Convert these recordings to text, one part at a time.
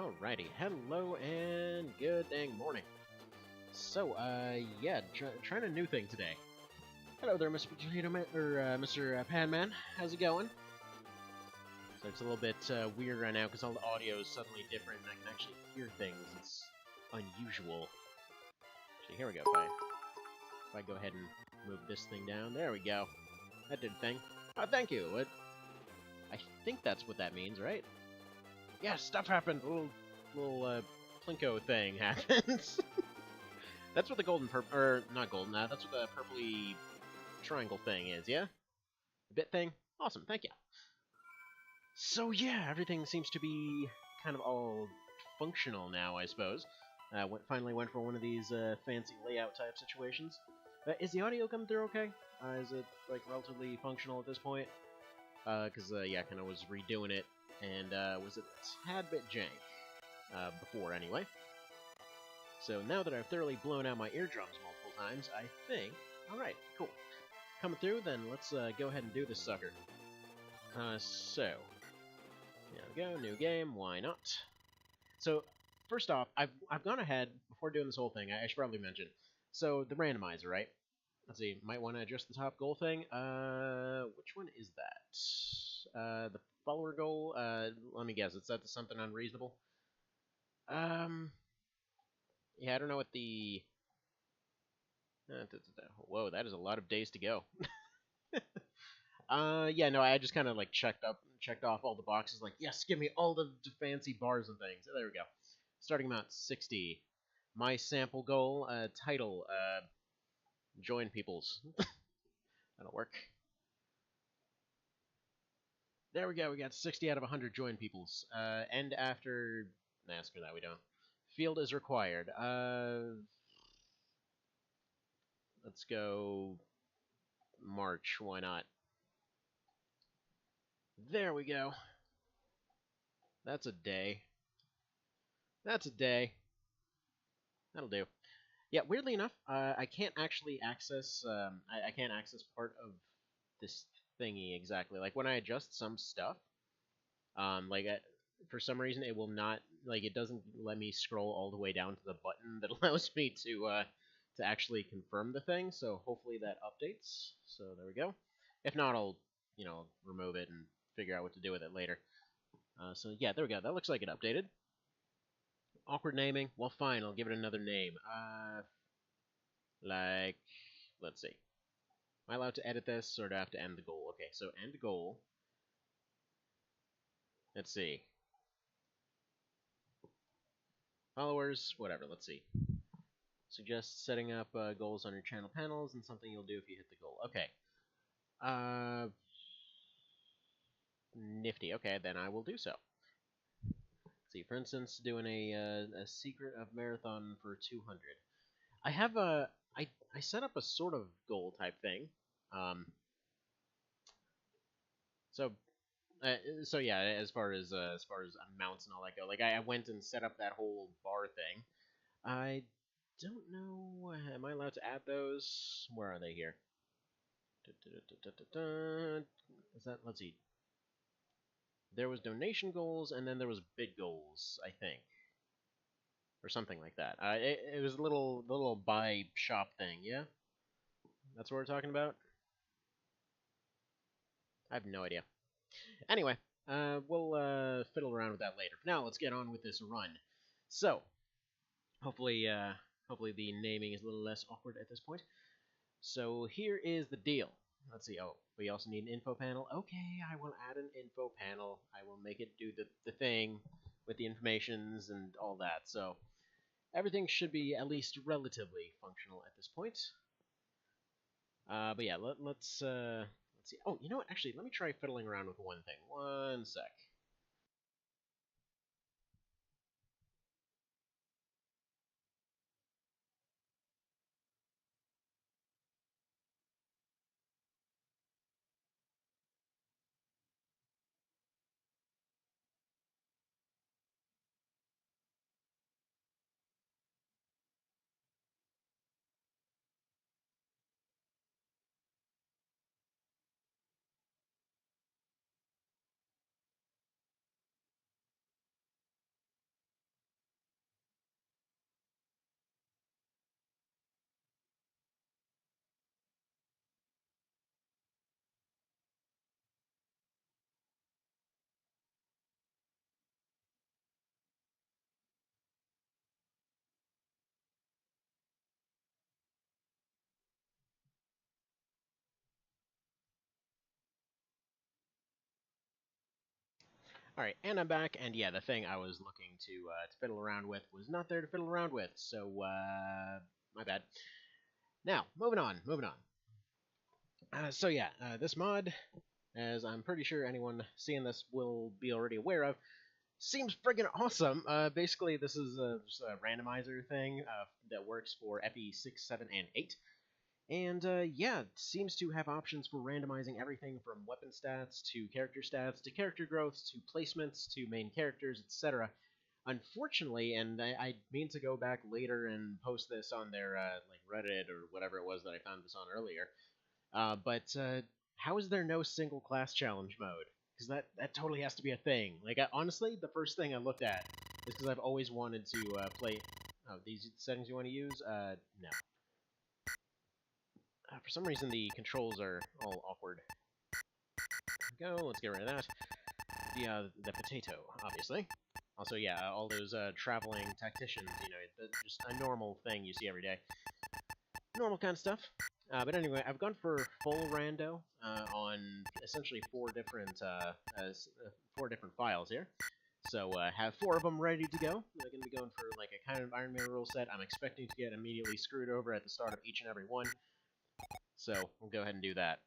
Alrighty, hello and good dang morning. So, yeah, trying a new thing today. Hello there, Mr. Potato Man, or Mr. Pan Man. How's it going? So it's a little bit weird right now because all the audio is suddenly different and I can actually hear things. It's unusual. Actually, here we go. If I go ahead and move this thing down, there we go. That did a thing. Oh, thank you. I think that's what that means, right? Yeah, stuff happened. A little plinko thing happens. That's what the golden or not golden. That's what the purpley triangle thing is. Yeah, the bit thing. Awesome. Thank you. So yeah, everything seems to be kind of all functional now, I suppose. Finally went for one of these fancy layout type situations. Is the audio coming through okay? Is it like relatively functional at this point? Because yeah, kind of was redoing it and was a tad bit jank before anyway. So now that I've thoroughly blown out my eardrums multiple times, I think... Alright, cool. Coming through, then let's go ahead and do this sucker. So... There we go, new game, why not? So, first off, I've gone ahead, before doing this whole thing, I should probably mention. So, the randomizer, right? Let's see, might want to adjust the top goal thing. Which one is that? The follower goal? Let me guess, it's set to something unreasonable? Yeah, I don't know what the... Whoa, that is a lot of days to go. Yeah, no, I just kind of like checked off all the boxes. Like, yes, give me all the fancy bars and things. There we go. Starting amount 60. My sample goal, title, join peoples. That'll work. There we go. We got 60 out of 100 join peoples. End after. Nah, screw that. We don't. Field is required. Let's go March. Why not? There we go. That's a day. That's a day. That'll do. Yeah, weirdly enough, I can't actually access. I can't access part of this thingy exactly. Like when I adjust some stuff, like for some reason it will not. Like it doesn't let me scroll all the way down to the button that allows me to actually confirm the thing. So hopefully that updates. So there we go. If not, I'll remove it and figure out what to do with it later. So yeah, there we go. That looks like it updated. Awkward naming. Well, fine. I'll give it another name. Like, let's see. Am I allowed to edit this, or do I have to end the goal? Okay, so end goal. Let's see. Followers, whatever. Let's see. Suggest setting up goals on your channel panels and something you'll do if you hit the goal. Okay. Nifty. Okay, then I will do so. See, for instance, doing a secret of marathon for 200. I have I set up a sort of goal type thing. So yeah, as far as amounts and all that go, like I went and set up that whole bar thing. I don't know. Am I allowed to add those? Where are they here? Is that? Let's see. There was donation goals, and then there was bid goals, I think, or something like that. It was a little buy shop thing. Yeah, that's what we're talking about. I have no idea. Anyway, we'll fiddle around with that later. For now, let's get on with this run. So, hopefully the naming is a little less awkward at this point. So here is the deal. Let's see. Oh, we also need an info panel. Okay, I will add an info panel. I will make it do the thing with the informations and all that. So everything should be at least relatively functional at this point. But yeah, let's see. Oh, you know what? Actually, let me try fiddling around with one thing. One sec. Alright, and I'm back, and yeah, the thing I was looking to fiddle around with was not there to fiddle around with, so, my bad. Now, moving on. So yeah, this mod, as I'm pretty sure anyone seeing this will be already aware of, seems friggin' awesome. Basically, this is just a randomizer thing that works for FE 6, 7, and 8. And yeah, it seems to have options for randomizing everything from weapon stats to character growth to placements to main characters, etc. Unfortunately, and I mean to go back later and post this on their like Reddit or whatever it was that I found this on earlier. But how is there no single class challenge mode? Because that totally has to be a thing. Like, honestly, the first thing I looked at is because I've always wanted to play. Oh, these settings you want to use? No. For some reason, the controls are all awkward. There we go. Let's get rid of that. The potato, obviously. Also, yeah, all those traveling tacticians. You know, just a normal thing you see every day. Normal kind of stuff. But anyway, I've gone for full rando on essentially four different files here. So have 4 of them ready to go. I'm going to be going for like a kind of Iron Man rule set. I'm expecting to get immediately screwed over at the start of each and every one. So we'll go ahead and do that.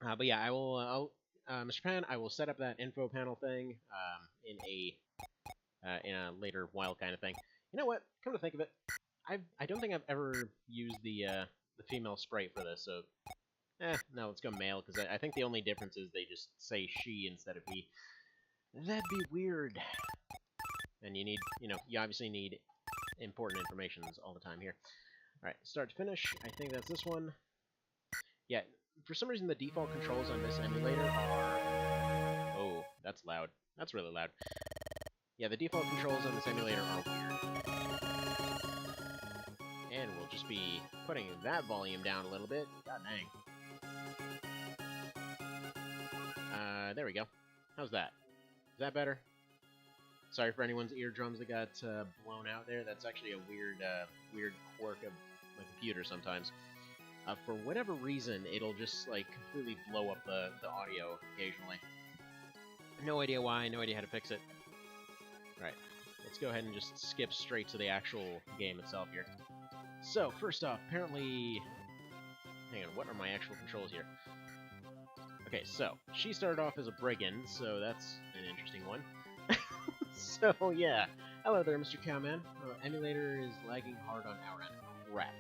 But yeah, Mr. Pan, I will set up that info panel thing in a later while kind of thing. You know what? Come to think of it, I don't think I've ever used the female sprite for this, so no, let's go male, because I think the only difference is they just say she instead of he. That'd be weird. And you need, you obviously need important informations all the time here. Alright, start to finish, I think that's this one. Yeah, for some reason the default controls on this emulator are... Oh, that's loud. That's really loud. Yeah, the default controls on this emulator are weird. And we'll just be putting that volume down a little bit. God dang. There we go. How's that? Is that better? Sorry for anyone's eardrums that got blown out there. That's actually a weird quirk of my computer sometimes. For whatever reason, it'll just like completely blow up the audio occasionally. No idea why, no idea how to fix it. Alright, let's go ahead and just skip straight to the actual game itself here. So, first off, apparently... Hang on, what are my actual controls here? Okay, so, she started off as a brigand, so that's an interesting one. So, yeah. Hello there, Mr. Cowman. Emulator is lagging hard on our end. Crap.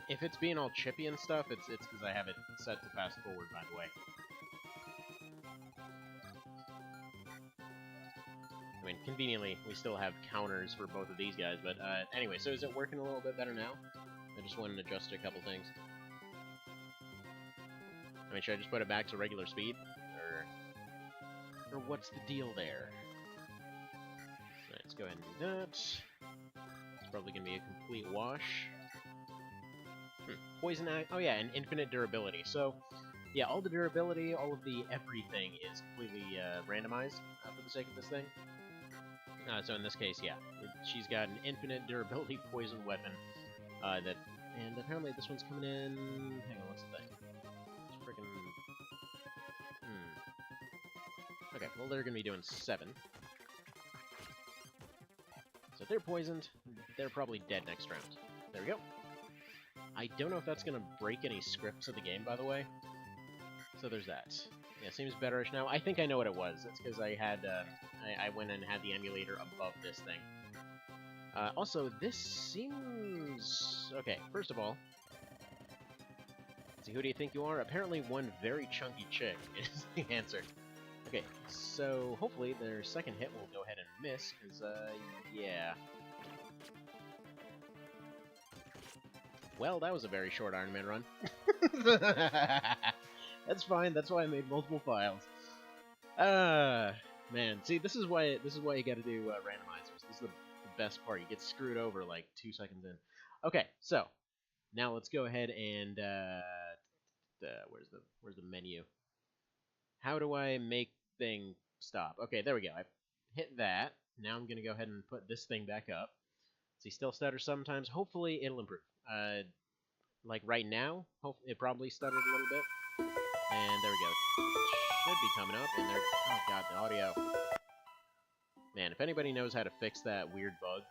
If it's being all chippy and stuff, it's because I have it set to fast forward, by the way. I mean, conveniently, we still have counters for both of these guys, but anyway, so is it working a little bit better now? I just wanted to adjust a couple things. I mean, should I just put it back to regular speed? Or what's the deal there? Alright, let's go ahead and do that. It's probably going to be a complete wash. Poison Act. Oh yeah, and infinite durability. So, yeah, all the durability, all of the everything is completely randomized for the sake of this thing. So in this case, yeah, she's got an infinite durability poison weapon. And apparently this one's coming in. Hang on, what's the thing? It's freaking. Okay, well they're gonna be doing 7. So if they're poisoned, they're probably dead next round. There we go. I don't know if that's going to break any scripts of the game, by the way. So there's that. Yeah, seems betterish now. I think I know what it was. It's because I had, I went and had the emulator above this thing. Also, this seems... Okay, first of all... Let's see, who do you think you are? Apparently one very chunky chick is the answer. Okay, so hopefully their second hit will go ahead and miss, because, yeah... Well, that was a very short Iron Man run. That's fine. That's why I made multiple files. Man. See, this is why you got to do randomizers. This is the best part. You get screwed over like 2 seconds in. Okay, so now let's go ahead and where's the menu? How do I make thing stop? Okay, there we go. I hit that. Now I'm gonna go ahead and put this thing back up. See, still stutters sometimes. Hopefully, it'll improve. like right now, it probably stuttered a little bit. And there we go. Should be coming up, and there. Oh god, the audio. Man, if anybody knows how to fix that weird bug,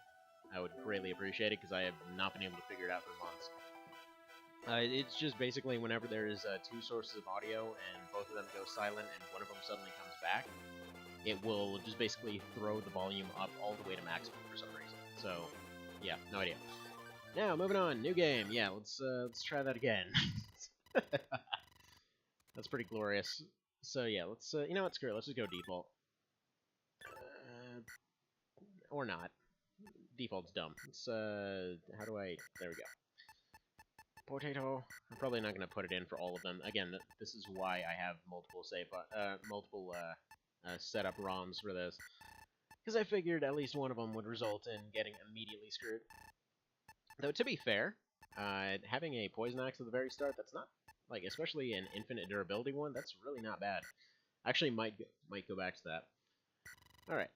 I would greatly appreciate it, because I have not been able to figure it out for months. It's just basically whenever there is two sources of audio and both of them go silent and one of them suddenly comes back, it will just basically throw the volume up all the way to maximum for some reason. So, yeah, no idea. Now, moving on, new game. Yeah, let's try that again. That's pretty glorious. So yeah, let's you know what, screw it, let's just go default. Or not. Default's dumb. Let's how do I? There we go. Potato. I'm probably not gonna put it in for all of them. Again, this is why I have multiple setup ROMs for this, because I figured at least one of them would result in getting immediately screwed. Though to be fair, having a poison axe at the very start, that's not, like, especially an infinite durability one, that's really not bad. Actually, might go back to that. All right.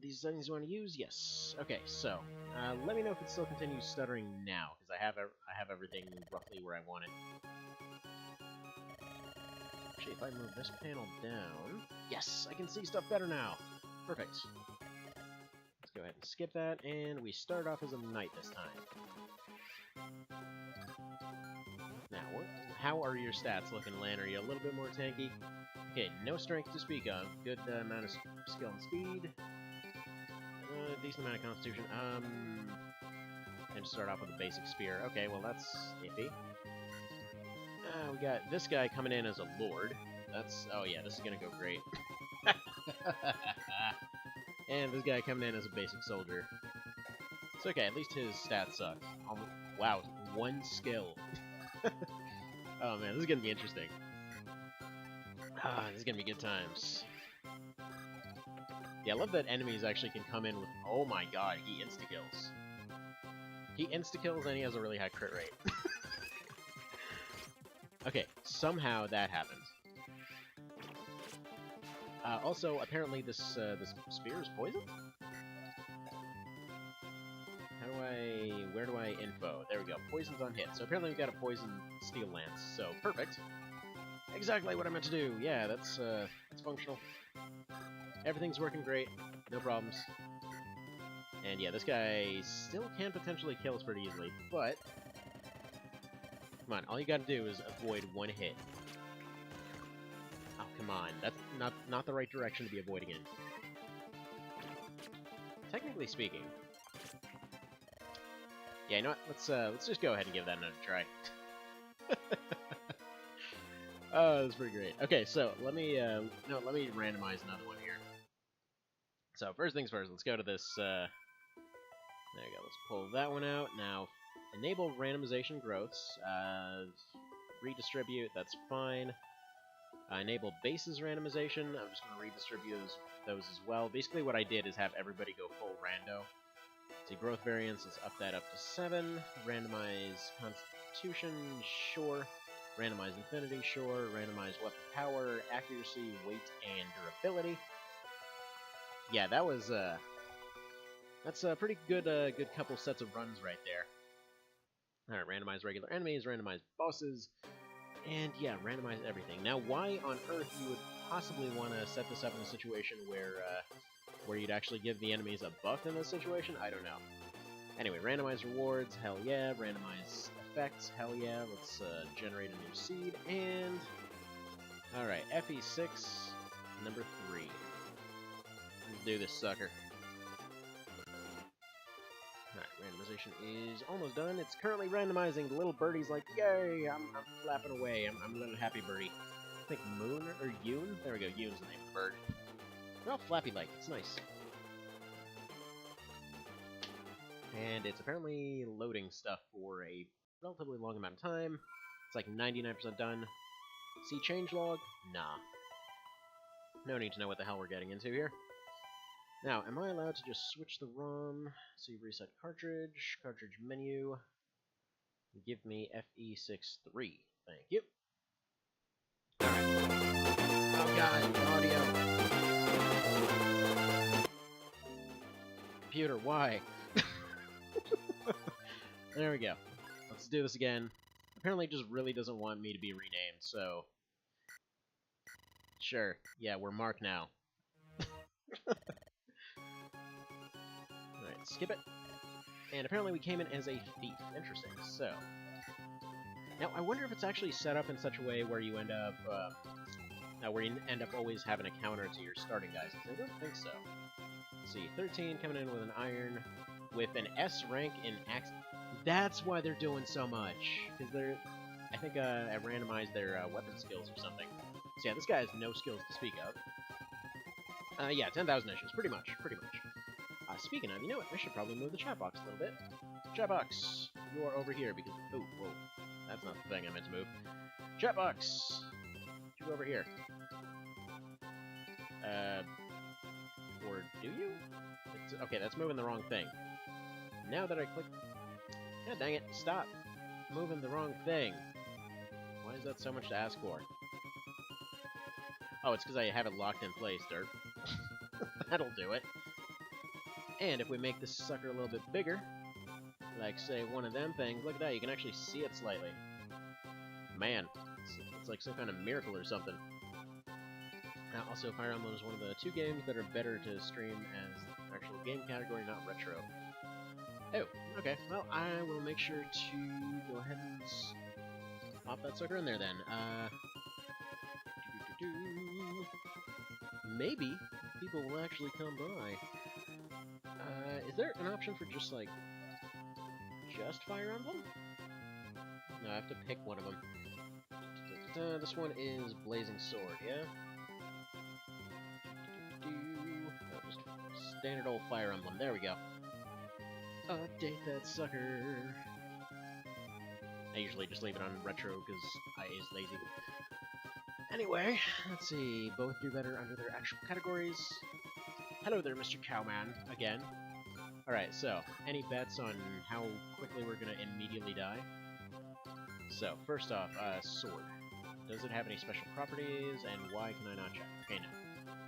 These settings you want to use? Yes. Okay, so let me know if it still continues stuttering now, because I have everything roughly where I want it. Actually, if I move this panel down, yes, I can see stuff better now. Perfect. Let's go ahead and skip that, and we start off as a knight this time. Now, how are your stats looking, Lan? Are you a little bit more tanky? Okay, no strength to speak of. Good amount of skill and speed. Decent amount of constitution. And start off with a basic spear. Okay, well that's iffy. We got this guy coming in as a lord. That's, oh yeah, this is gonna go great. And this guy coming in as a basic soldier. It's okay, at least his stats suck. Wow, one skill. Oh man, this is gonna be interesting. This is gonna be good times. Yeah, I love that enemies actually can come in with... Oh my god, he insta-kills. He insta-kills and he has a really high crit rate. Okay, somehow that happened. Also, apparently this spear is poisoned? Where do I info? There we go, poison's on hit. So apparently we've got a poison steel lance, so perfect. Exactly what I meant to do. Yeah, that's functional. Everything's working great, no problems. And yeah, this guy still can potentially kill us pretty easily, but... Come on, all you gotta do is avoid one hit. Oh, come on, that's not the right direction to be avoiding in. Technically speaking... Yeah, you know what, let's just go ahead and give that another try. Oh, that's pretty great. Okay, so let me randomize another one here. So first things first, let's go to this. There you go. Let's pull that one out. Now, enable randomization growths. Redistribute. That's fine. Enable bases randomization. I'm just going to redistribute those as well. Basically, what I did is have everybody go full rando. See, growth variance. Let's up that up to 7. Randomize constitution. Sure. Randomize infinity, sure. Randomize weapon power, accuracy, weight, and durability. Yeah, that was that's a pretty good good couple sets of runs right there. All right, randomize regular enemies, randomize bosses, and yeah, randomize everything. Now, why on earth you would possibly want to set this up in a situation where you'd actually give the enemies a buff in this situation? I don't know. Anyway, randomize rewards, hell yeah. Randomize effects, hell yeah. Let's generate a new seed, and... Alright, FE6, number 3. Let's do this sucker. Alright, randomization is almost done. It's currently randomizing. The little birdie's like, yay, I'm flapping away. I'm a little happy birdie. I think Moon, or Yoon? There we go, Yoon's the name of the bird. They're all flappy-like, it's nice. And it's apparently loading stuff for a relatively long amount of time. It's like 99% done. See changelog? Nah. No need to know what the hell we're getting into here. Now, am I allowed to just switch the ROM? So you reset cartridge, cartridge menu. Give me FE63. Thank you. Alright. Oh god, audio. Computer, why? There we go. Let's do this again. apparently just really doesn't want me to be renamed, so... Sure, yeah, we're Mark now. Alright, skip it. And apparently we came in as a thief. Interesting, so... Now, I wonder if it's actually set up in such a way where you end up, always having a counter to your starting guys. I don't think so. Let's see, 13 coming in with an iron, with an S rank in axe. That's why they're doing so much, because they're... I think I randomized their weapon skills or something. So yeah, this guy has no skills to speak of. Yeah, 10,000 issues, pretty much. Speaking of, you know what, I should probably move the chat box a little bit. Chat box, you are over here because... Oh, whoa. That's not the thing I meant to move. Chat box! You go over here. Or do you? Okay, that's moving the wrong thing. Now that I click... God dang it, stop moving the wrong thing. Why is that so much to ask for? Oh, it's because I have it locked in place, Dirt. That'll do it. And if we make this sucker a little bit bigger, like, say, one of them things, look at that, you can actually see it slightly. Man, it's like some kind of miracle or something. Also, Fire Emblem is one of the 2 games that are better to stream as actual game category, not retro. Oh, okay. Well, I will make sure to go ahead and pop that sucker in there then. Maybe people will actually come by. Is there an option for just, like, just Fire Emblem? No, I have to pick one of them. This one is Blazing Sword, yeah? No, just standard old Fire Emblem. There we go. Update that sucker. I usually just leave it on retro because I is lazy. Anyway, let's see. Both do better under their actual categories. Hello there, Mr. Cowman, again. Alright, so, any bets on how quickly we're gonna immediately die? So, first off, sword. Does it have any special properties, and why can I not check? Okay, no.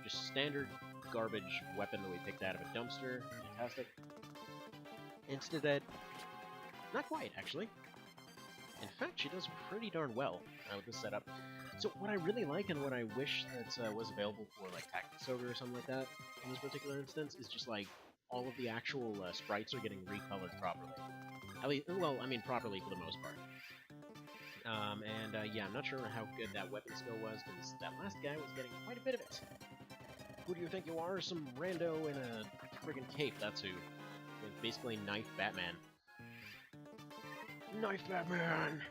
Just standard garbage weapon that we picked out of a dumpster. Fantastic. Insta-dead. Not quite, actually. In fact, she does pretty darn well with this setup. So what I really like and what I wish that was available for like Tactics Ogre or something like that in this particular instance is just like all of the actual sprites are getting recolored properly. At least, well, I mean properly for the most part. Yeah, I'm not sure how good that weapon skill was because that last guy was getting quite a bit of it. Who do you think you are? Some rando in a friggin' cape, that's who. Basically Knife Batman. Knife Batman!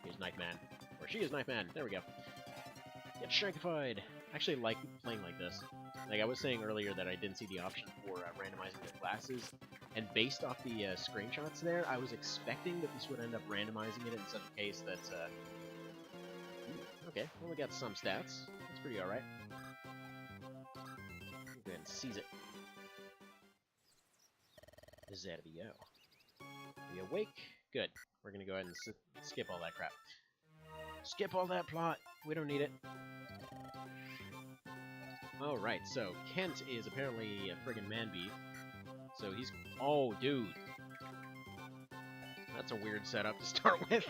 He's Knife Man. Or she is Knife Man. There we go. Get shankified. I actually like playing like this. Like I was saying earlier that I didn't see the option for randomizing the classes, and based off the screenshots there, I was expecting that this would end up randomizing it in such a case that, okay, well we got some stats. That's pretty alright. Go ahead and seize it. There we go. Are you awake? Good. We're gonna go ahead and skip all that crap. Skip all that plot. We don't need it. Alright, so Kent is apparently a friggin' man-beef. So he's... Oh, dude. That's a weird setup to start with.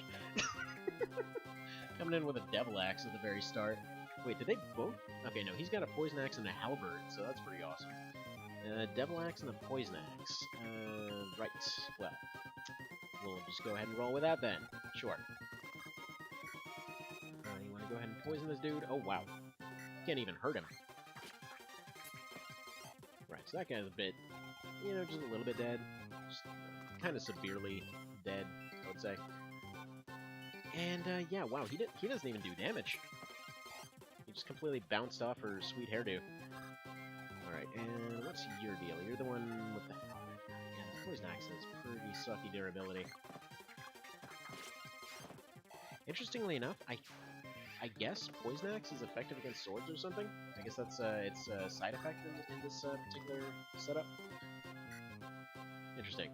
Coming in with a devil axe at the very start. Wait, did they both? Okay, no, he's got a poison axe and a halberd, so that's pretty awesome. Devil axe and a poison axe. Right. Well, we'll just go ahead and roll with that then. Sure. You want to go ahead and poison this dude? Oh, wow. Can't even hurt him. Right, so that guy's a bit, you know, just a little bit dead. Just kind of severely dead, I would say. And, yeah, wow, he doesn't even do damage. He just completely bounced off her sweet hairdo. Alright, and what's your deal? You're the one with the... Yeah, the poison axe has pretty sucky durability. Interestingly enough, I guess poison axe is effective against swords or something. I guess that's its side effect in this particular setup. Interesting.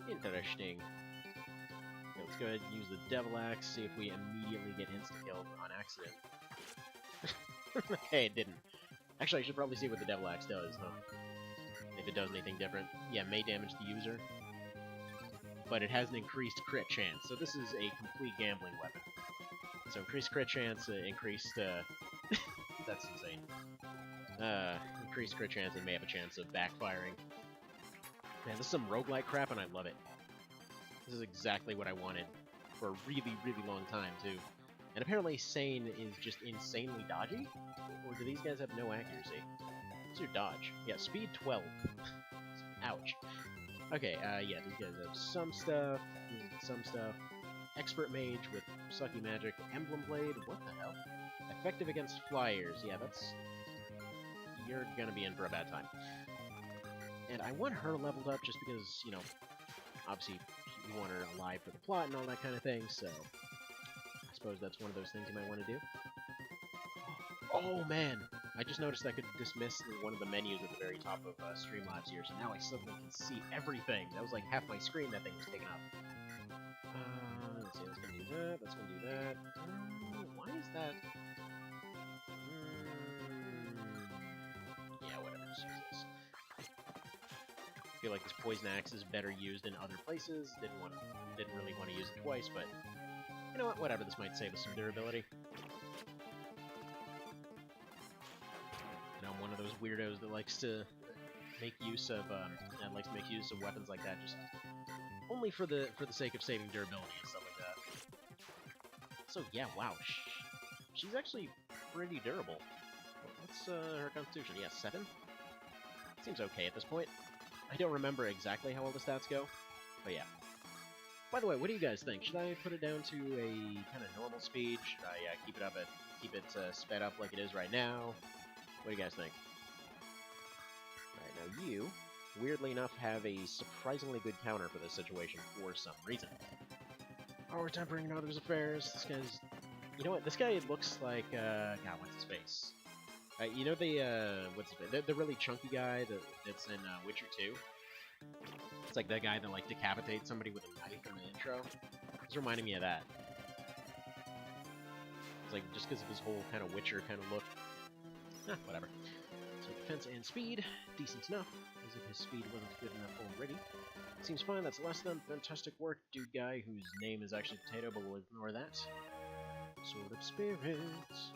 Interesting. Okay, let's go ahead and use the devil axe, see if we immediately get insta-killed on accident. Okay, it didn't. Actually, I should probably see what the devil axe does, huh? If it does anything different. Yeah, may damage the user. but it has an increased crit chance. So this is a complete gambling weapon. So increased crit chance, increased... that's insane. Increased crit chance and may have a chance of backfiring. Man, this is some roguelike crap, and I love it. This is exactly what I wanted for a really, really long time, too. And apparently Sane is just insanely dodgy? Or do these guys have no accuracy? What's your dodge? Yeah, speed 12. Ouch. Okay, yeah, these guys have some stuff, Expert Mage with Sucky Magic, Emblem Blade, what the hell? Effective against flyers, yeah, that's... You're gonna be in for a bad time. And I want her leveled up just because, you know, obviously you want her alive for the plot and all that kind of thing, so... I suppose that's one of those things you might want to do. Oh, man! I just noticed I could dismiss one of the menus at the very top of Streamlabs here, so now I suddenly can see everything. That was like half my screen that thing was taking up. Let's see, that's gonna do that, that's gonna do that. Why is that? Yeah, whatever, just use this. I feel like this Poison Axe is better used in other places. Didn't really want to use it twice, but you know what, whatever, this might save us some durability. I'm one of those weirdos that likes to make use of weapons like that, just only for the sake of saving durability and stuff like that. So yeah, wow, she's actually pretty durable. What's her constitution? Yeah, 7. Seems okay at this point. I don't remember exactly how all the stats go, but yeah. By the way, what do you guys think? Should I put it down to a kind of normal speed? Should I keep it sped up like it is right now? What do you guys think? Alright, now you, weirdly enough, have a surprisingly good counter for this situation for some reason. Oh, we're tampering in others' affairs. This guy's... You know what? This guy looks like, God, what's his face? You know what's his face? The really chunky guy that's in Witcher 2? It's like that guy that, like, decapitates somebody with a knife in the intro. It's reminding me of that. It's like, just because of his whole kind of Witcher kind of look. Whatever. So defense and speed, decent enough, as if his speed wasn't good enough already. Seems fine, that's less than fantastic work, dude guy, whose name is actually Potato, but we'll ignore that. Sword of Spirits.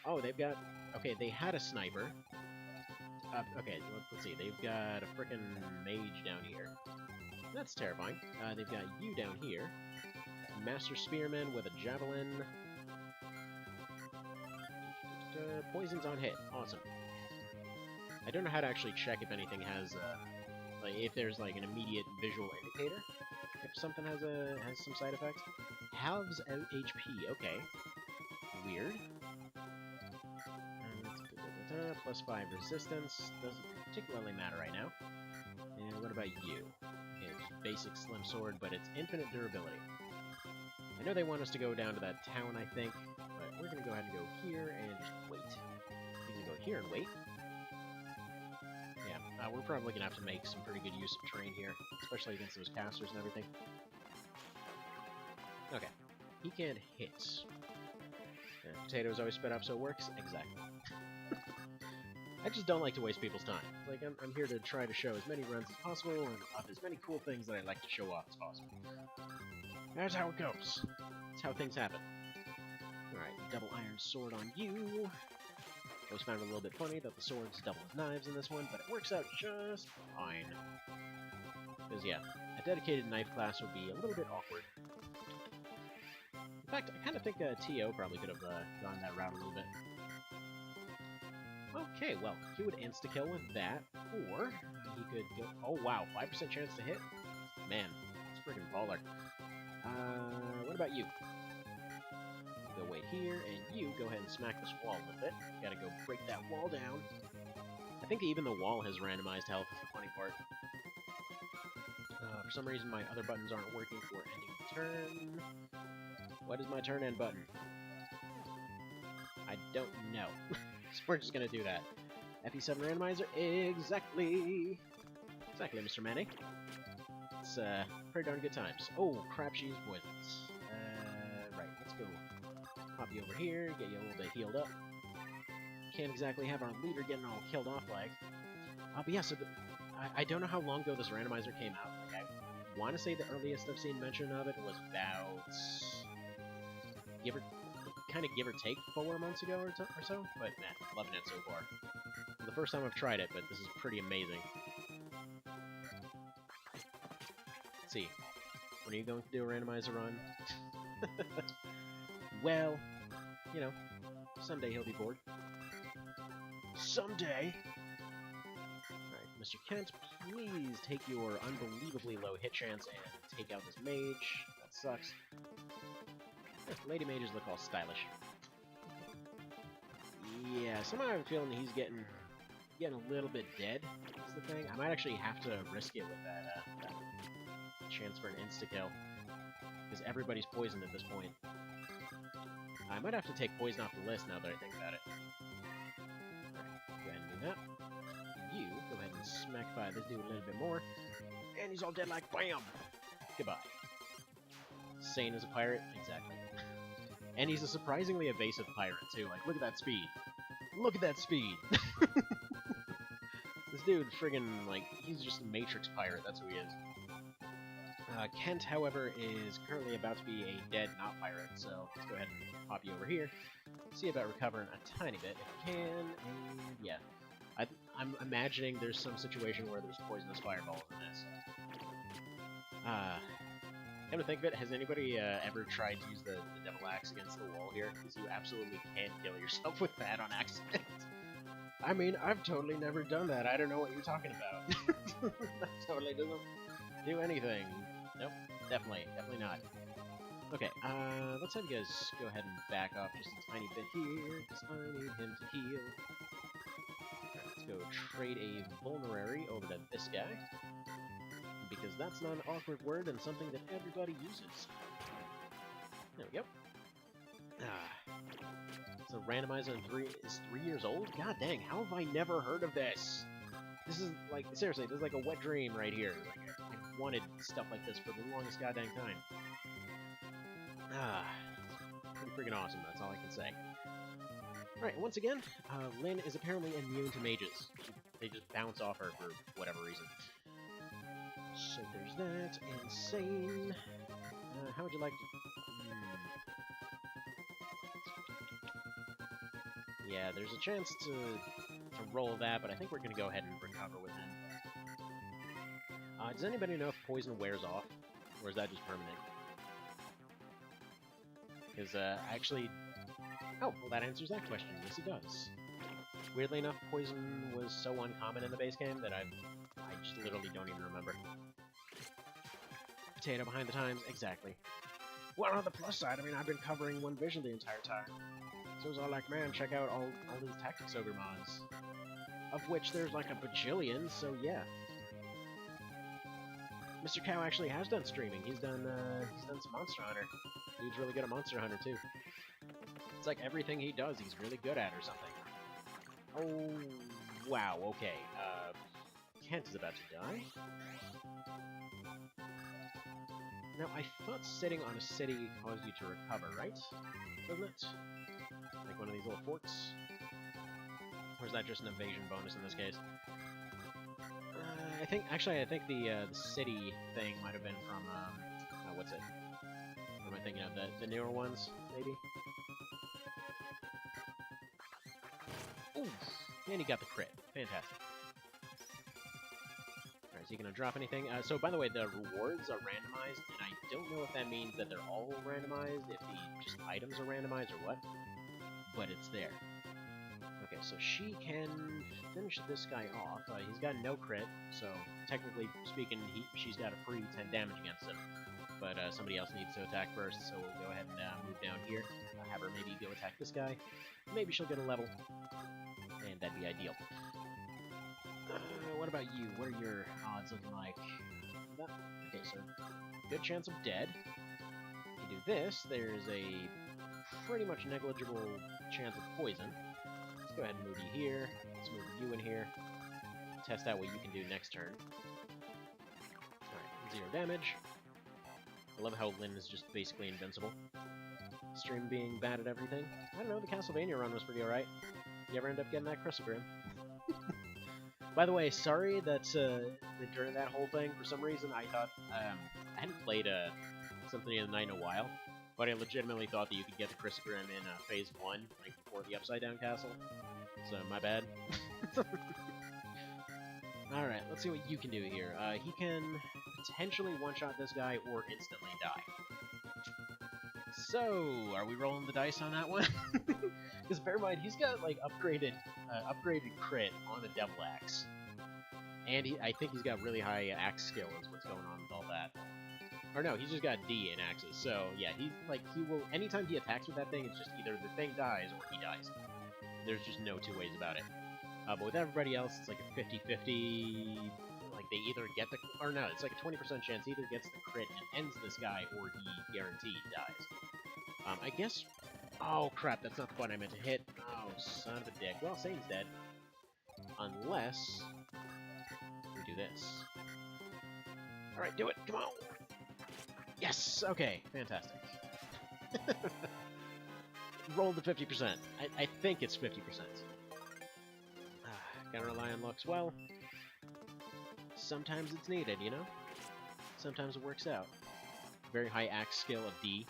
Oh, they've got... Okay, they had a sniper. Okay, let's see, they've got a frickin' mage down here. That's terrifying. They've got you down here. Master Spearman with a javelin. Poisons on hit. Awesome. I don't know how to actually check if anything has, like, if there's, like, an immediate visual indicator. If something has some side effects. Halves HP. Okay. Weird. Plus 5 resistance. Doesn't particularly matter right now. And what about you? Okay, it's basic slim sword, but it's infinite durability. I know they want us to go down to that town, I think, but we're going to go ahead and go here and just wait. We can go here and wait. Yeah, we're probably going to have to make some pretty good use of terrain here, especially against those casters and everything. Okay, he can't hit. Yeah, Potato's always sped up, so it works? Exactly. I just don't like to waste people's time. Like, I'm here to try to show as many runs as possible, and of as many cool things that I like to show off as possible. That's how it goes. That's how things happen. Alright, double iron sword on you. Always found it a little bit funny that the swords double as knives in this one, but it works out just fine. Because, yeah, a dedicated knife class would be a little bit awkward. In fact, I kind of think T.O. probably could have gone that route a little bit. Okay, well, he would insta-kill with that, or he could go... Oh, wow, 5% chance to hit? Man, that's freaking baller. What about you? Go wait here, and you go ahead and smack this wall with it. Gotta go break that wall down. I think even the wall has randomized health, is the funny part. For some reason, my other buttons aren't working for ending the turn. What is my turn end button? I don't know. So we're just gonna do that. FE7 randomizer, exactly! Exactly, Mr. Manny. It's, pretty darn good times. Oh, crap, she's poisons. Right, let's go. Pop you over here, get you a little bit healed up. Can't exactly have our leader getting all killed off like. But yeah, so I don't know how long ago this randomizer came out. Like, want to say the earliest I've seen mention of it was about kind of give or take 4 months ago or so. But man, loving it so far. The first time I've tried it, but this is pretty amazing. Let's see. When are you going to do a randomizer run? Well, you know, someday he'll be bored. Someday! Alright, Mr. Kent, please take your unbelievably low hit chance and take out this mage. That sucks. Yeah, lady mages look all stylish. Yeah, somehow I'm feeling he's getting a little bit dead, is the thing. I might actually have to risk it with that chance for an insta-kill. Because everybody's poisoned at this point. I might have to take poison off the list now that I think about it. Alright, go ahead and do that. You, go ahead and smack by this dude a little bit more. And he's all dead like BAM! Goodbye. Sane as a pirate? Exactly. And he's a surprisingly evasive pirate, too. Like, look at that speed. Look at that speed! This dude friggin', like, he's just a Matrix pirate, that's who he is. Kent, however, is currently about to be a dead not pirate, so let's go ahead and pop you over here. See about recovering a tiny bit if you can, and yeah. I'm imagining there's some situation where there's poisonous fireballs in this. Come to think of it, has anybody ever tried to use the devil axe against the wall here? Because you absolutely can kill yourself with that on accident. I mean, I've totally never done that. I don't know what you're talking about. That totally doesn't do anything. Nope, definitely not. Okay, let's have you guys go ahead and back off just a tiny bit here, because I need him to heal. Alright, let's go trade a vulnerary over to this guy, because that's not an awkward word and something that everybody uses. There we go. So randomizer is 3 years old? God dang, how have I never heard of this? This is, like, seriously, this is like a wet dream right here. Like, I've wanted stuff like this for the longest goddamn time. Pretty freaking awesome, that's all I can say. Alright, once again, Lynn is apparently immune to mages. They just bounce off her for whatever reason. So there's that. Insane. How would you like to... Yeah, there's a chance to roll that, but I think we're going to go ahead and recover with him. Does anybody know if poison wears off? Or is that just permanent? Because, actually... Oh, well that answers that question. Yes, it does. Weirdly enough, poison was so uncommon in the base game that I just literally don't even remember. Potato behind the times, exactly. Well, on the plus side, I mean, I've been covering one vision the entire time. So I was all like, man, check out all these Tactics Ogre mods. Of which there's like a bajillion, so yeah. Mr. Cow actually has done streaming. He's done some Monster Hunter. Dude's really good at Monster Hunter, too. It's like everything he does, he's really good at or something. Oh, wow, okay. Kent is about to die. Now, I thought sitting on a city caused you to recover, right? Doesn't it? Like one of these little forts? Or is that just an evasion bonus in this case? I think the city thing might have been from, what's it? What am I thinking of? The newer ones, maybe? Ooh! And he got the crit. Fantastic. Alright, is he gonna drop anything? So, by the way, the rewards are randomized, and I don't know if that means that they're all randomized, if the just items are randomized, or what. But it's there. Okay, so she can finish this guy off. He's got no crit, so technically speaking, she's got a free 10 damage against him. But somebody else needs to attack first, so we'll go ahead and move down here. Have her maybe go attack this guy. Maybe she'll get a level, and that'd be ideal. What about you? What are your odds looking like? Okay, so good chance of dead. If you do this, there's a pretty much negligible chance of poison. Let's go ahead and move you here. Let's move you in here. Test out what you can do next turn. Alright, 0 damage. I love how Lynn is just basically invincible. Stream being bad at everything. I don't know, the Castlevania run was pretty alright. You ever end up getting that Crystal Grim? By the way, sorry that during that whole thing, for some reason, I thought I hadn't played Symphony of the Night in a while, but I legitimately thought that you could get the Chrysogrim in Phase 1, like before the Upside Down Castle. So my bad. All right, let's see what you can do here. He can potentially one-shot this guy or instantly die. So, are we rolling the dice on that one? Because bear in mind, he's got like upgraded crit on the Devil Axe, and I think he's got really high axe skill. Is what's going on with all that. Or no, he's just got D in axes. So yeah, he will anytime he attacks with that thing, it's just either the thing dies or he dies. There's just no two ways about it. But with everybody else, it's like a 50-50. Like they either get the or no, it's like a 20% chance he either gets the crit and ends this guy, or he guaranteed dies. I guess. Oh crap, that's not the button I meant to hit. Oh, son of a dick. Well, Satan's dead. Unless we do this. Alright, do it. Come on. Yes! Okay, fantastic. Roll the 50%. I think it's 50%. Gotta rely on luck as well. Sometimes it's needed, you know? Sometimes it works out. Very high axe skill of D.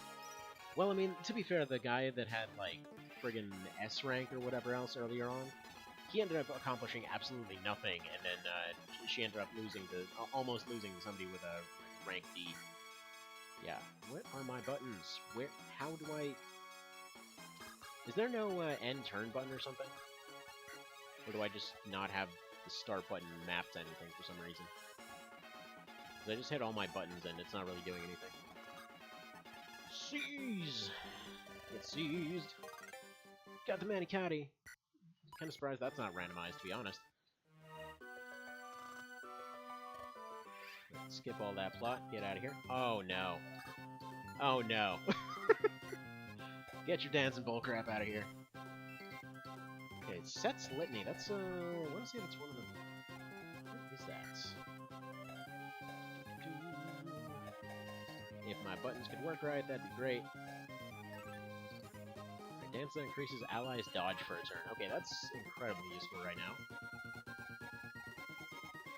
Well, I mean, to be fair, the guy that had, like, friggin' S rank or whatever else earlier on, he ended up accomplishing absolutely nothing, and then she ended up almost losing to somebody with a rank D. Yeah. What are my buttons? How do I... Is there no end turn button or something? Or do I just not have the start button mapped to anything for some reason? Because I just hit all my buttons and it's not really doing anything. Seize! Get seized! Got the Manicati! Kind of surprised that's not randomized, to be honest. Let's skip all that plot. Get out of here. Oh no. Oh no. Get your dancing bullcrap out of here. Okay, Set's Litany. That's, I want to see if it's one of them. What is that? If my buttons could work right, that'd be great. Right, dance that increases allies' dodge for a turn. Okay, that's incredibly useful right now.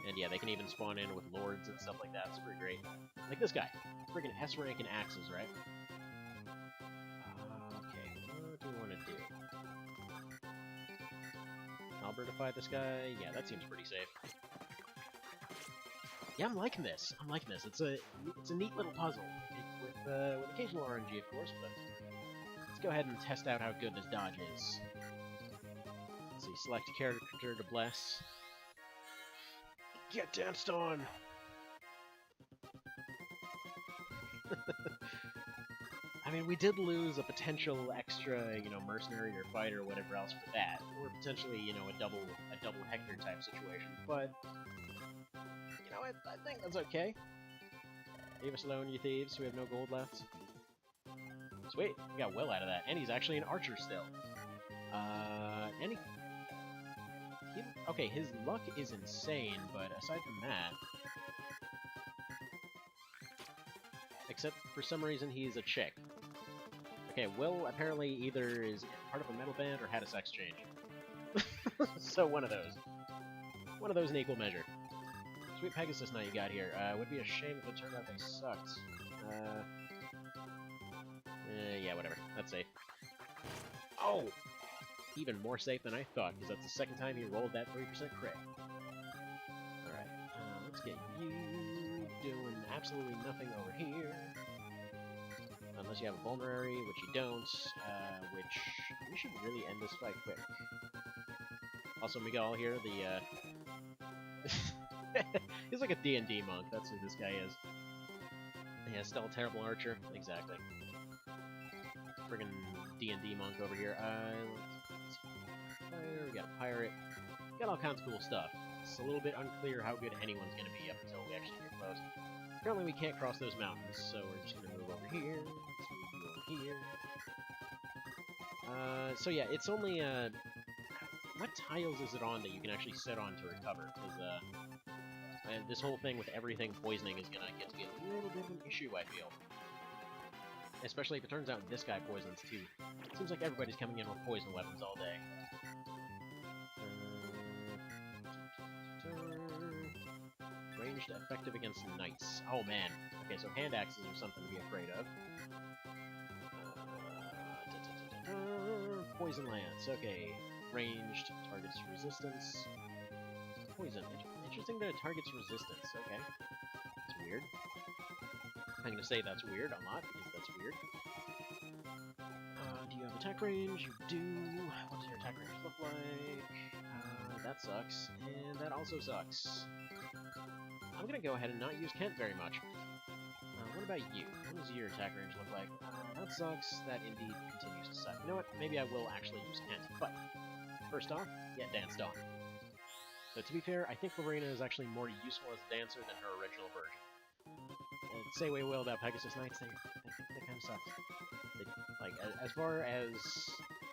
And yeah, they can even spawn in with lords and stuff like that. It's pretty great. Like this guy. Friggin' S rank and axes, right? Okay, what do we want to do? Albertify this guy? Yeah, that seems pretty safe. Yeah, I'm liking this. I'm liking this. It's a neat little puzzle with occasional RNG, of course. But let's go ahead and test out how good this dodge is. Let's see. Select a character to bless. Get danced on. I mean, we did lose a potential extra, mercenary or fighter or whatever else for that, or potentially, a double Hector type situation. But I think that's okay. Leave us alone, you thieves. We have no gold left. Sweet, we got Will out of that, and he's actually an archer still. Okay, his luck is insane, but aside from that, except for some reason he's a chick. Okay, Will apparently either is part of a metal band or had a sex change. So one of those in equal measure. Sweet Pegasus Knight you got here. Would be a shame if it turned out they sucked. Yeah, whatever. That's safe. Oh! Even more safe than I thought, because that's the second time he rolled that 3% crit. Alright, let's get you doing absolutely nothing over here. Unless you have a vulnerary, which you don't, which we should really end this fight quick. Also, Miguel here, he's like a D&D monk, that's who this guy is. Yeah, still a terrible archer. Exactly. Friggin' D&D monk over here. Fire, we got a pirate. Got all kinds of cool stuff. It's a little bit unclear how good anyone's gonna be up until we actually get close. Apparently we can't cross those mountains, so we're just gonna move over here. Let's move over here. So yeah, it's only, what tiles is it on that you can actually sit on to recover? Because, this whole thing with everything poisoning is gonna get to be a little bit of an issue, I feel. Especially if it turns out this guy poisons too. Seems like everybody's coming in with poison weapons all day. ranged, effective against knights. Oh man. Okay, so hand axes are something to be afraid of. Poison lance. Okay, ranged, targets resistance. Poison. Interesting that it targets resistance. Okay, that's weird. I'm gonna say that's weird a lot because that's weird. Do you have attack range? You do. What does your attack range look like? That sucks, and that also sucks. I'm gonna go ahead and not use Kent very much. What about you? What does your attack range look like? That sucks. That indeed continues to suck. You know what? Maybe I will actually use Kent. But first off, get danced on. So to be fair, I think Lorena is actually more useful as a dancer than her original version. And say what you will about Pegasus Knights, they kind of suck. Like, as far as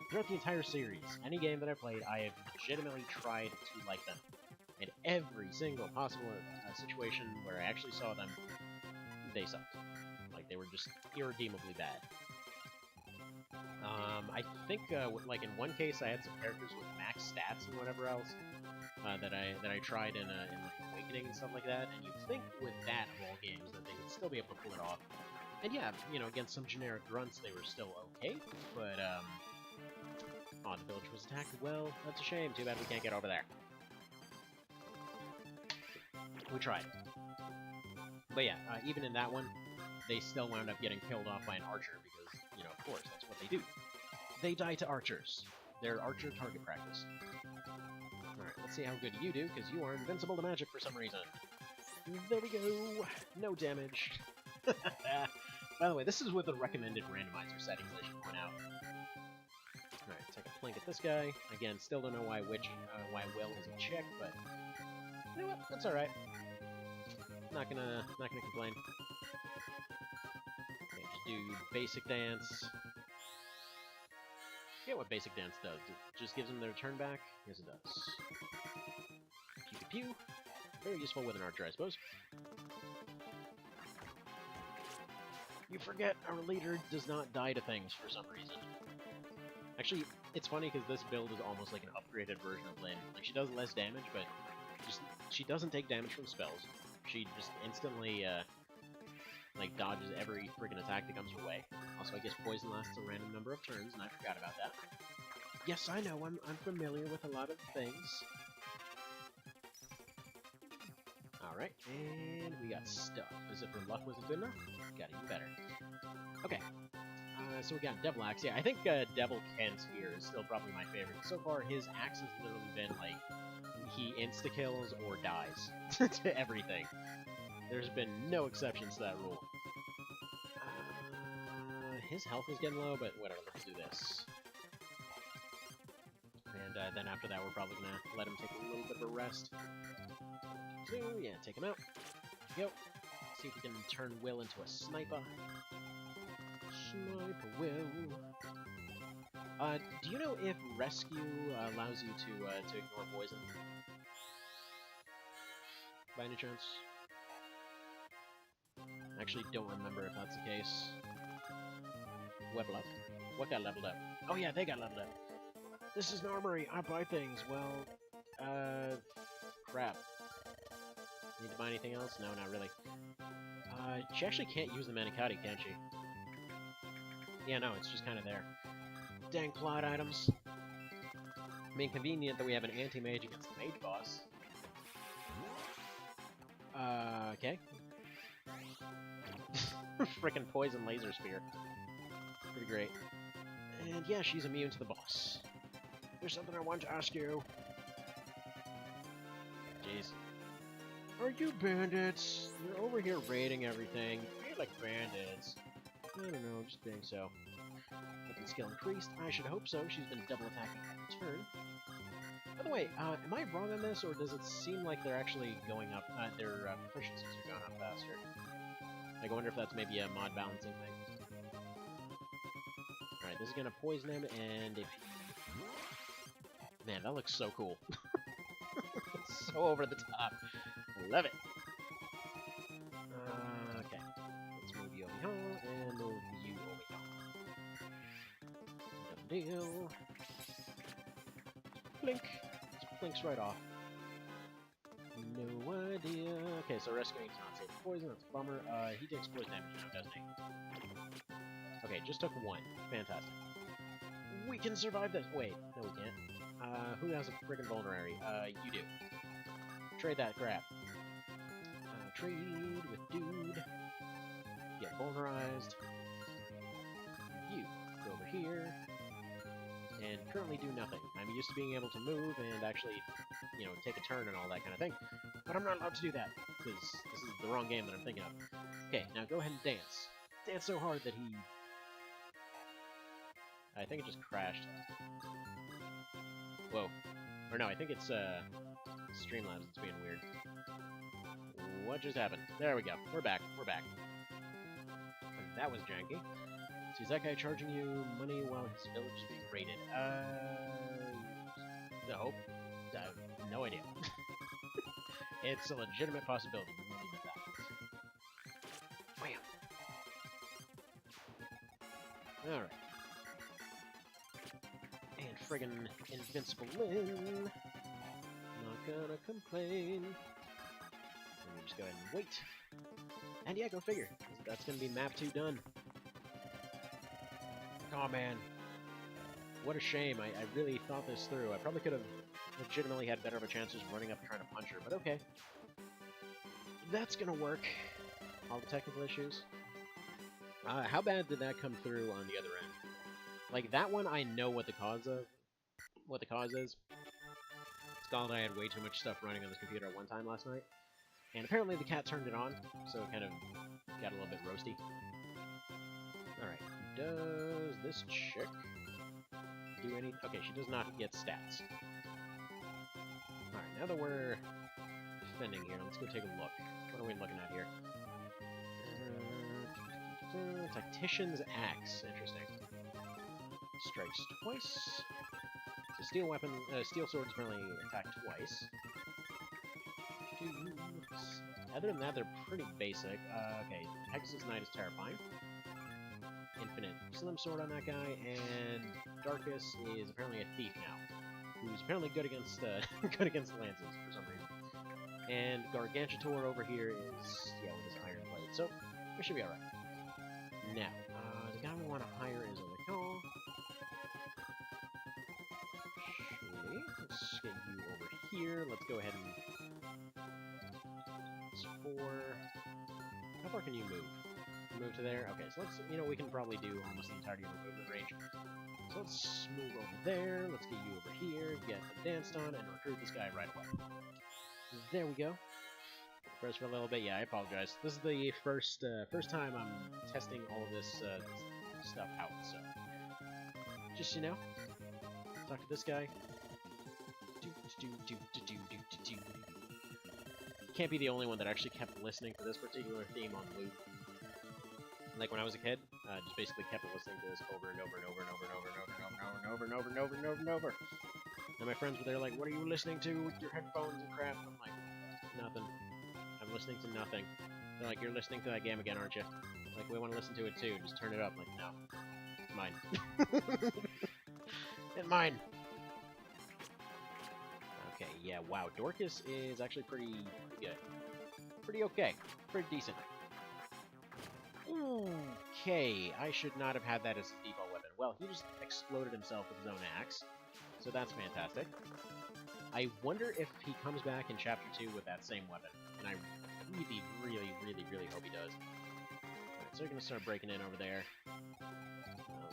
throughout the entire series, any game that I played, I have legitimately tried to like them. In every single possible situation where I actually saw them, they sucked. Like, they were just irredeemably bad. I think, like, in one case I had some characters with max stats and whatever else that I tried in like, Awakening and stuff like that, and you'd think with that of all games that they would still be able to pull it off. And yeah, you know, against some generic grunts they were still okay, but, oh, the village was attacked. Well, that's a shame. Too bad we can't get over there. We tried. But yeah, even in that one, they still wound up getting killed off by an archer because, you know, of course, that's what they do. They die to archers. They're archer target practice. Alright, let's see how good you do, because you are invincible to magic for some reason. There we go! No damage. By the way, this is with the recommended randomizer settings, I should point out. Alright, take a blink at this guy. Again, still don't know why Will is a chick, but you know what? That's alright. Not gonna complain. Okay, just do basic dance. I forget what basic dance does. It just gives them their turn back? Yes, it does. Pew pew pew. Very useful with an archer, I suppose. You forget our leader does not die to things for some reason. Actually, it's funny because this build is almost like an upgraded version of Lyn. Like, she does less damage, but she doesn't take damage from spells. She just instantly, like, dodges every freaking attack that comes her way. Also, I guess poison lasts a random number of turns, and I forgot about that. Yes, I know, I'm familiar with a lot of things. Alright, and we got stuff. As if her luck wasn't good enough, got even better. Okay, so we got Devil Axe. Yeah, I think Devil Kent here is still probably my favorite. So far, his axe has literally been, like, he insta-kills or dies to everything. There's been no exceptions to that rule. His health is getting low, but whatever, let's do this. And then after that, we're probably gonna let him take a little bit of a rest. So, yeah, take him out. There we go. See if we can turn Will into a sniper. Sniper Will. Do you know if rescue allows you to ignore poison? By any chance? I actually don't remember if that's the case. Level up. What got leveled up? Oh yeah, they got leveled up. This is an armory. I buy things. Well, crap. Need to buy anything else? No, not really. She actually can't use the Manikati, can she? Yeah, no, it's just kind of there. Dang plot items. I mean, convenient that we have an anti-mage against the mage boss. Okay. Frickin' poison laser spear. Pretty great. And yeah, she's immune to the boss. There's something I want to ask you. Jeez. Are you bandits? You're over here raiding everything. You're like bandits. I don't know, just think so. Weapon skill increased. I should hope so. She's been double attacking every turn. By the way, am I wrong on this, or does it seem like they're actually going up? Their proficiencies are going up faster. Like, I wonder if that's maybe a mod balancing thing. Alright, this is gonna poison him, and if he... Man, that looks so cool. So over the top. I love it. Okay. Let's move you over here, and move you over here. Done deal. Blink. Just blinks right off. No idea. Okay, so rescuing is not safe. Poison, that's a bummer. He takes poison damage now, doesn't he? Okay, just took 1. Fantastic. We can survive this! Wait, no we can't. Who has a friggin' vulnerary? You do. Trade that crap. Trade with dude. Get vulnerized. You go over here. And currently do nothing. I'm used to being able to move and actually, you know, take a turn and all that kind of thing. But I'm not allowed to do that, because this is the wrong game that I'm thinking of. Okay, now go ahead and dance. Dance so hard that he... I think it just crashed. Whoa. Or no, I think it's, Streamlabs that's being weird. What just happened? There we go. We're back. We're back. That was janky. So is that guy charging you money while his village is being raided? No. No idea. It's a legitimate possibility. We'll leave it at that. Wham! Alright. And friggin' Invincible Lyn. Not gonna complain. Let me just go ahead and wait. And yeah, go figure. That's gonna be map 2 done. Oh man. What a shame. I really thought this through. I probably could have legitimately had better of a chance just running up and trying to punch her, but okay. That's gonna work. All the technical issues. How bad did that come through on the other end? Like, that one I know what the cause is. It's called I had way too much stuff running on this computer at one time last night. And apparently the cat turned it on, so it kind of got a little bit roasty. Alright, does this chick do any... Okay, she does not get stats. Alright, now that we're defending here, let's go take a look. What are we looking at here? Tactician's Axe. Interesting. Strikes twice. So steel weapon, steel swords apparently attack twice. Other than that, they're pretty basic. Okay, Pegasus Knight is terrifying. Infinite Slim Sword on that guy, and Darkus is apparently a thief now, who's apparently good against good against lances for some reason. And Gargantuar over here is, yeah, with his iron blade, so we should be alright. Now, the guy we want to hire is over here. Actually, let's get you over here. Let's go ahead and... It's 4... How far can you move? Move to there? Okay, so let's, you know, we can probably do almost the entirety of the movement range. So let's move over there, let's get you over here, get the dance on, and recruit this guy right away. There we go. Press for a little bit. Yeah, I apologize. This is the first time I'm testing all of this stuff out, so... Just, you know, talk to this guy. Can't be the only one that actually kept listening to this particular theme on loop. Like when I was a kid, just basically kept listening to this over and over and over and over and over and over and over and over and over and over and over and over. And my friends were there like, what are you listening to with your headphones and crap? I'm like, nothing. I'm listening to nothing. They're like, you're listening to that game again, aren't you? Like, we want to listen to it too. Just turn it up. Like, no. It's mine. It's mine. Okay, yeah, wow. Dorcas is actually pretty good. Pretty okay. Pretty decent. Okay, I should not have had that as a default weapon. Well, he just exploded himself with his own axe, so that's fantastic. I wonder if he comes back in Chapter 2 with that same weapon, and I really, really, really, really hope he does. Alright, so we're gonna start breaking in over there.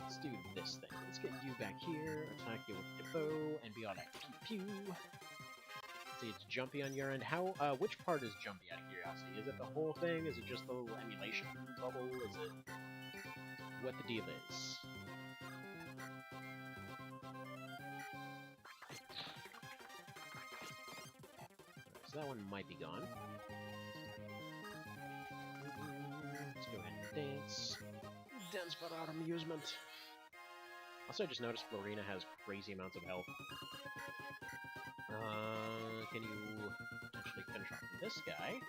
Let's do this thing. Let's get you back here, attack you with the bow, and be all like pew-pew. See, it's jumpy on your end. How, which part is jumpy out of curiosity? Is it the whole thing? Is it just the little emulation bubble? Is it what the deal is? So that one might be gone. Let's go ahead and dance. Dance for our amusement. Also, I just noticed Florina has crazy amounts of health. Can you potentially finish off this guy?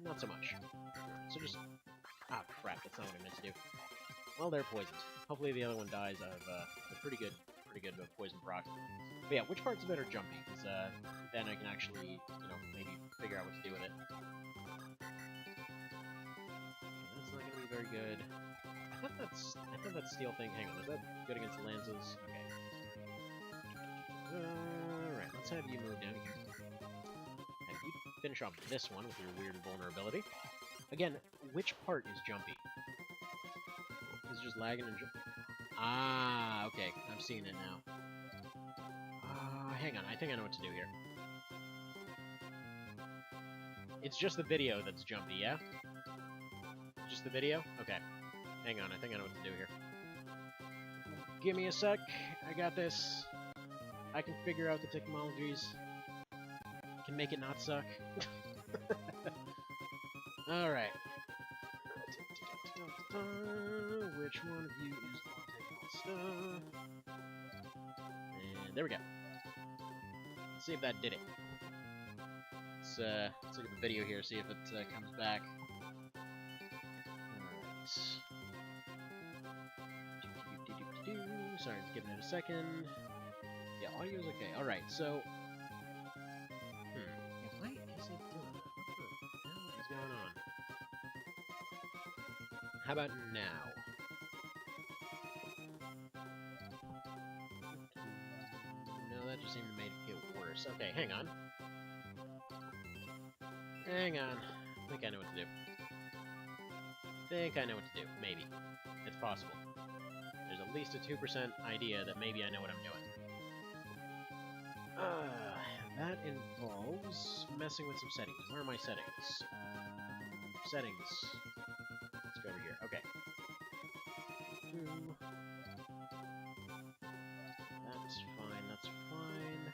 Not so much. So just... Ah, crap, that's not what I meant to do. Well, they're poisoned. Hopefully the other one dies out of, a pretty good poison proc. But yeah, which parts of it are jumpy? Because then I can actually, maybe figure out what to do with it. Okay, that's not going to be very good. I thought that steel thing. Hang on, is that good against lances? Okay. Alright, let's have you move down here. Have you finish off this one with your weird vulnerability. Again, which part is jumpy? Is it just lagging and Ah, okay. I'm seeing it now. Hang on. I think I know what to do here. It's just the video that's jumpy, yeah? Just the video? Okay. Hang on. I think I know what to do here. Give me a sec. I got this. I can figure out the technologies. Can make it not suck. Alright. Which one of you is going to take all stuff? And there we go. Let's see if that did it. Let's look at the video here, see if it comes back. Alright. Sorry, it's giving it a second. Yeah, audio's okay. Alright, so... why is it doing that? What the hell is going on? How about now? No, that just seemed to make it worse. Okay, hang on. Hang on. I think I know what to do. Maybe. It's possible. There's at least a 2% idea that maybe I know what I'm doing. That involves messing with some settings. Where are my settings? Settings. Let's go over here. Okay. That's fine, that's fine.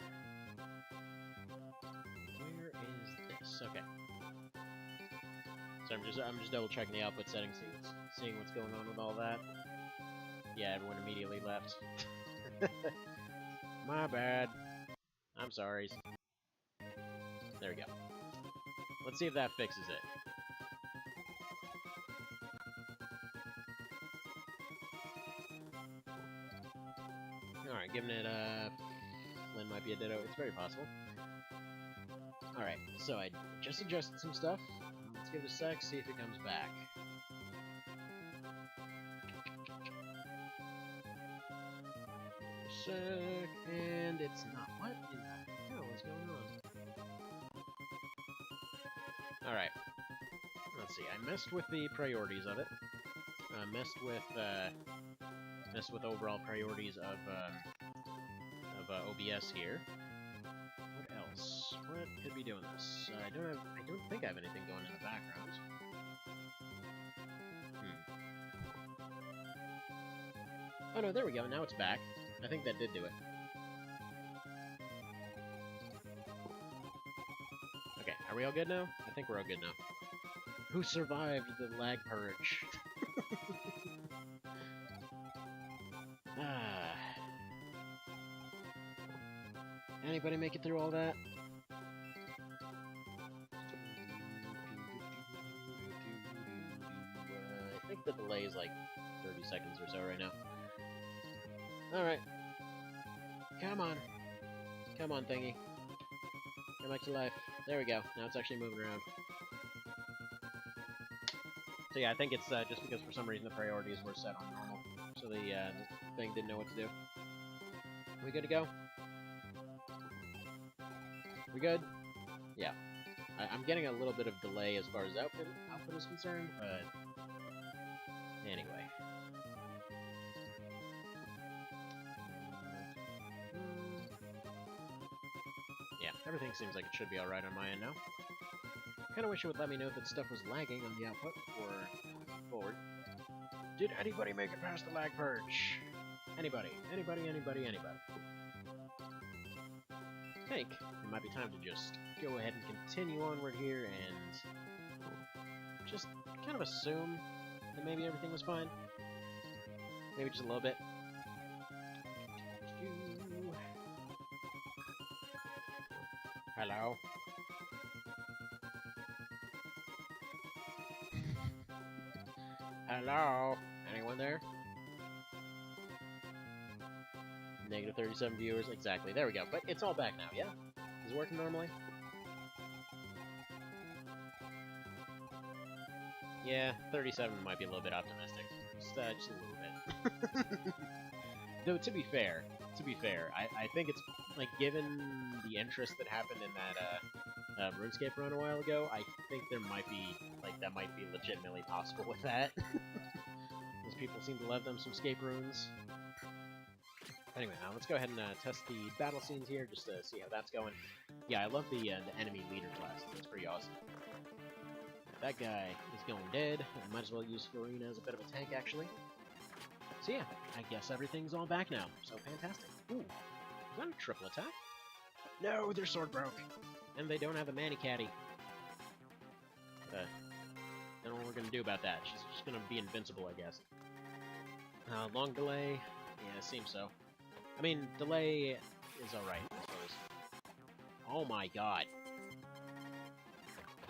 Where is this? Okay. So I'm just double checking the output settings, seeing what's going on with all that. Yeah, everyone immediately left. My bad. I'm sorry. There we go. Let's see if that fixes it. Alright, giving it a... Flynn might be a ditto. It's very possible. Alright, so I just adjusted some stuff. Let's give it a sec, see if it comes back. Sec, and it's not. What in the hell is going on? Alright. Let's see, I messed with the priorities of it. I messed with overall priorities of OBS here. What else? What could be doing this? I don't think I have anything going in the background. Oh no, there we go. Now it's back. I think that did do it. Okay, are we all good now? I think we're all good now. Who survived the lag purge? Anybody make it through all that? I think the delay is like 30 seconds or so right now. Alright. Come on. Come on, thingy. Come back to life. There we go. Now it's actually moving around. So yeah, I think it's just because for some reason the priorities were set on normal. So the thing didn't know what to do. We good to go? We good? Yeah. I'm getting a little bit of delay as far as output is concerned, but... Anyway. Yeah, everything seems like it should be alright on my end now. Kinda wish it would let me know that stuff was lagging on the output before moving forward. Did anybody make it past the lag purge? Anybody? Anybody? Anybody? Anybody? I think it might be time to just go ahead and continue onward here and just kind of assume that maybe everything was fine. Maybe just a little bit. Hello? Hello? Anyone there? -1%. to 37 viewers. Exactly. There we go. But it's all back now, yeah? Is it working normally? Yeah, 37 might be a little bit optimistic. Just a little bit. Though, to be fair, I think it's, like, given the interest that happened in that, RuneScape run a while ago, I think there might be, like, that might be legitimately possible with that. Because people seem to love them some scape runes. Anyway, now let's go ahead and test the battle scenes here, just to see how that's going. Yeah, I love the enemy leader class. That's pretty awesome. That guy is going dead. I might as well use Florina as a bit of a tank, actually. So yeah, I guess everything's all back now. So fantastic. Ooh, is that a triple attack? No, their sword broke. And they don't have a Manicaddy. Don't know what we're gonna do about that. She's just gonna be invincible, I guess. Long delay? Yeah, it seems so. I mean, delay is alright, I suppose. Oh my god.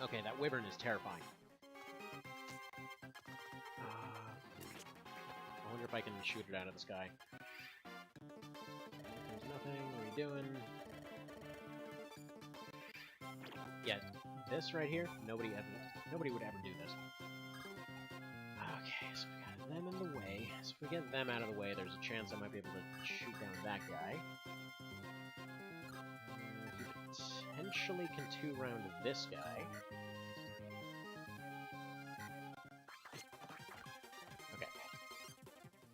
Okay, that wyvern is terrifying. I wonder if I can shoot it out of the sky. There's nothing. What are you doing? Yeah, this right here, nobody would ever do this. Okay, so we got them in the way. So if we get them out of the way, there's a chance I might be able to shoot down that guy. He potentially can two-round this guy. Okay.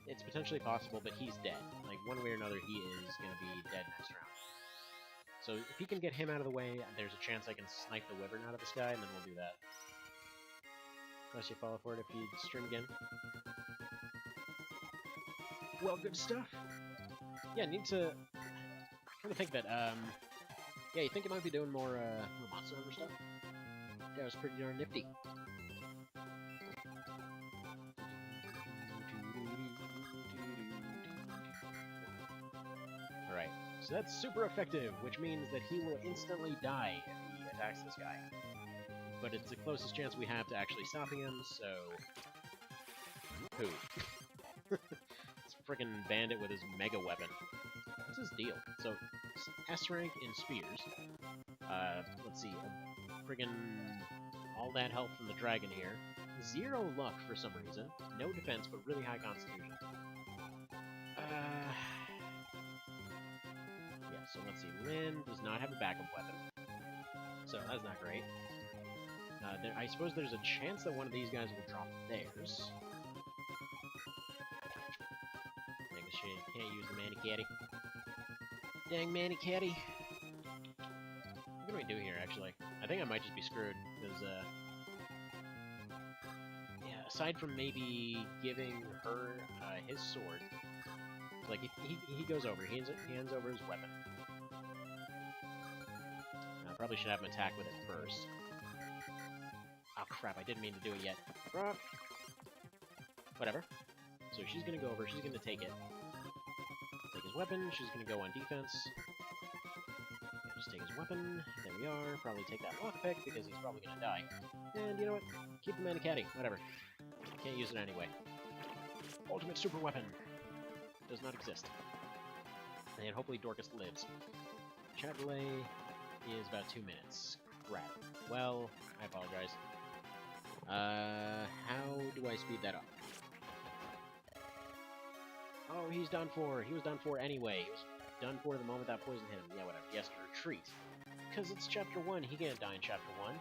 It's potentially possible, but he's dead. Like, one way or another, he is going to be dead next round. So if he can get him out of the way, there's a chance I can snipe the wyvern out of the sky, and then we'll do that. Unless you follow for it if you stream again. Well, good stuff. Yeah, need to... I'm trying to think that, yeah, you think it might be doing more monster hunter stuff? Yeah, it was pretty darn nifty. Alright, so that's super effective, which means that he will instantly die if he attacks this guy. But it's the closest chance we have to actually stopping him, so... Who? This frickin' bandit with his mega weapon. What's his deal? So, S rank in spears. Let's see, friggin' all that help from the dragon here. 0 luck for some reason. No defense, but really high constitution. Yeah, so let's see. Lynn does not have a backup weapon. So that's not great. I suppose there's a chance that one of these guys will drop theirs. I guess she can't use the Manicaddy. Dang Manicaddy. What can we do here, actually? I think I might just be screwed, because, yeah, aside from maybe giving her, his sword, like, if he goes over, he hands over his weapon. I probably should have him attack with it first. Oh, crap, I didn't mean to do it yet. Whatever. So she's gonna go over, she's gonna take it. Take his weapon, she's gonna go on defense. Just take his weapon, there we are, probably take that lockpick because he's probably gonna die. And you know what? Keep the Manicaddy, whatever. Can't use it anyway. Ultimate super weapon! Does not exist. And hopefully Dorcas lives. Chat delay is about 2 minutes. Crap. Well, I apologize. How do I speed that up? Oh, he's done for. He was done for anyway. He was done for the moment that poison hit him. Yeah, whatever. He has to retreat. Because it's Chapter 1. He can't die in Chapter 1.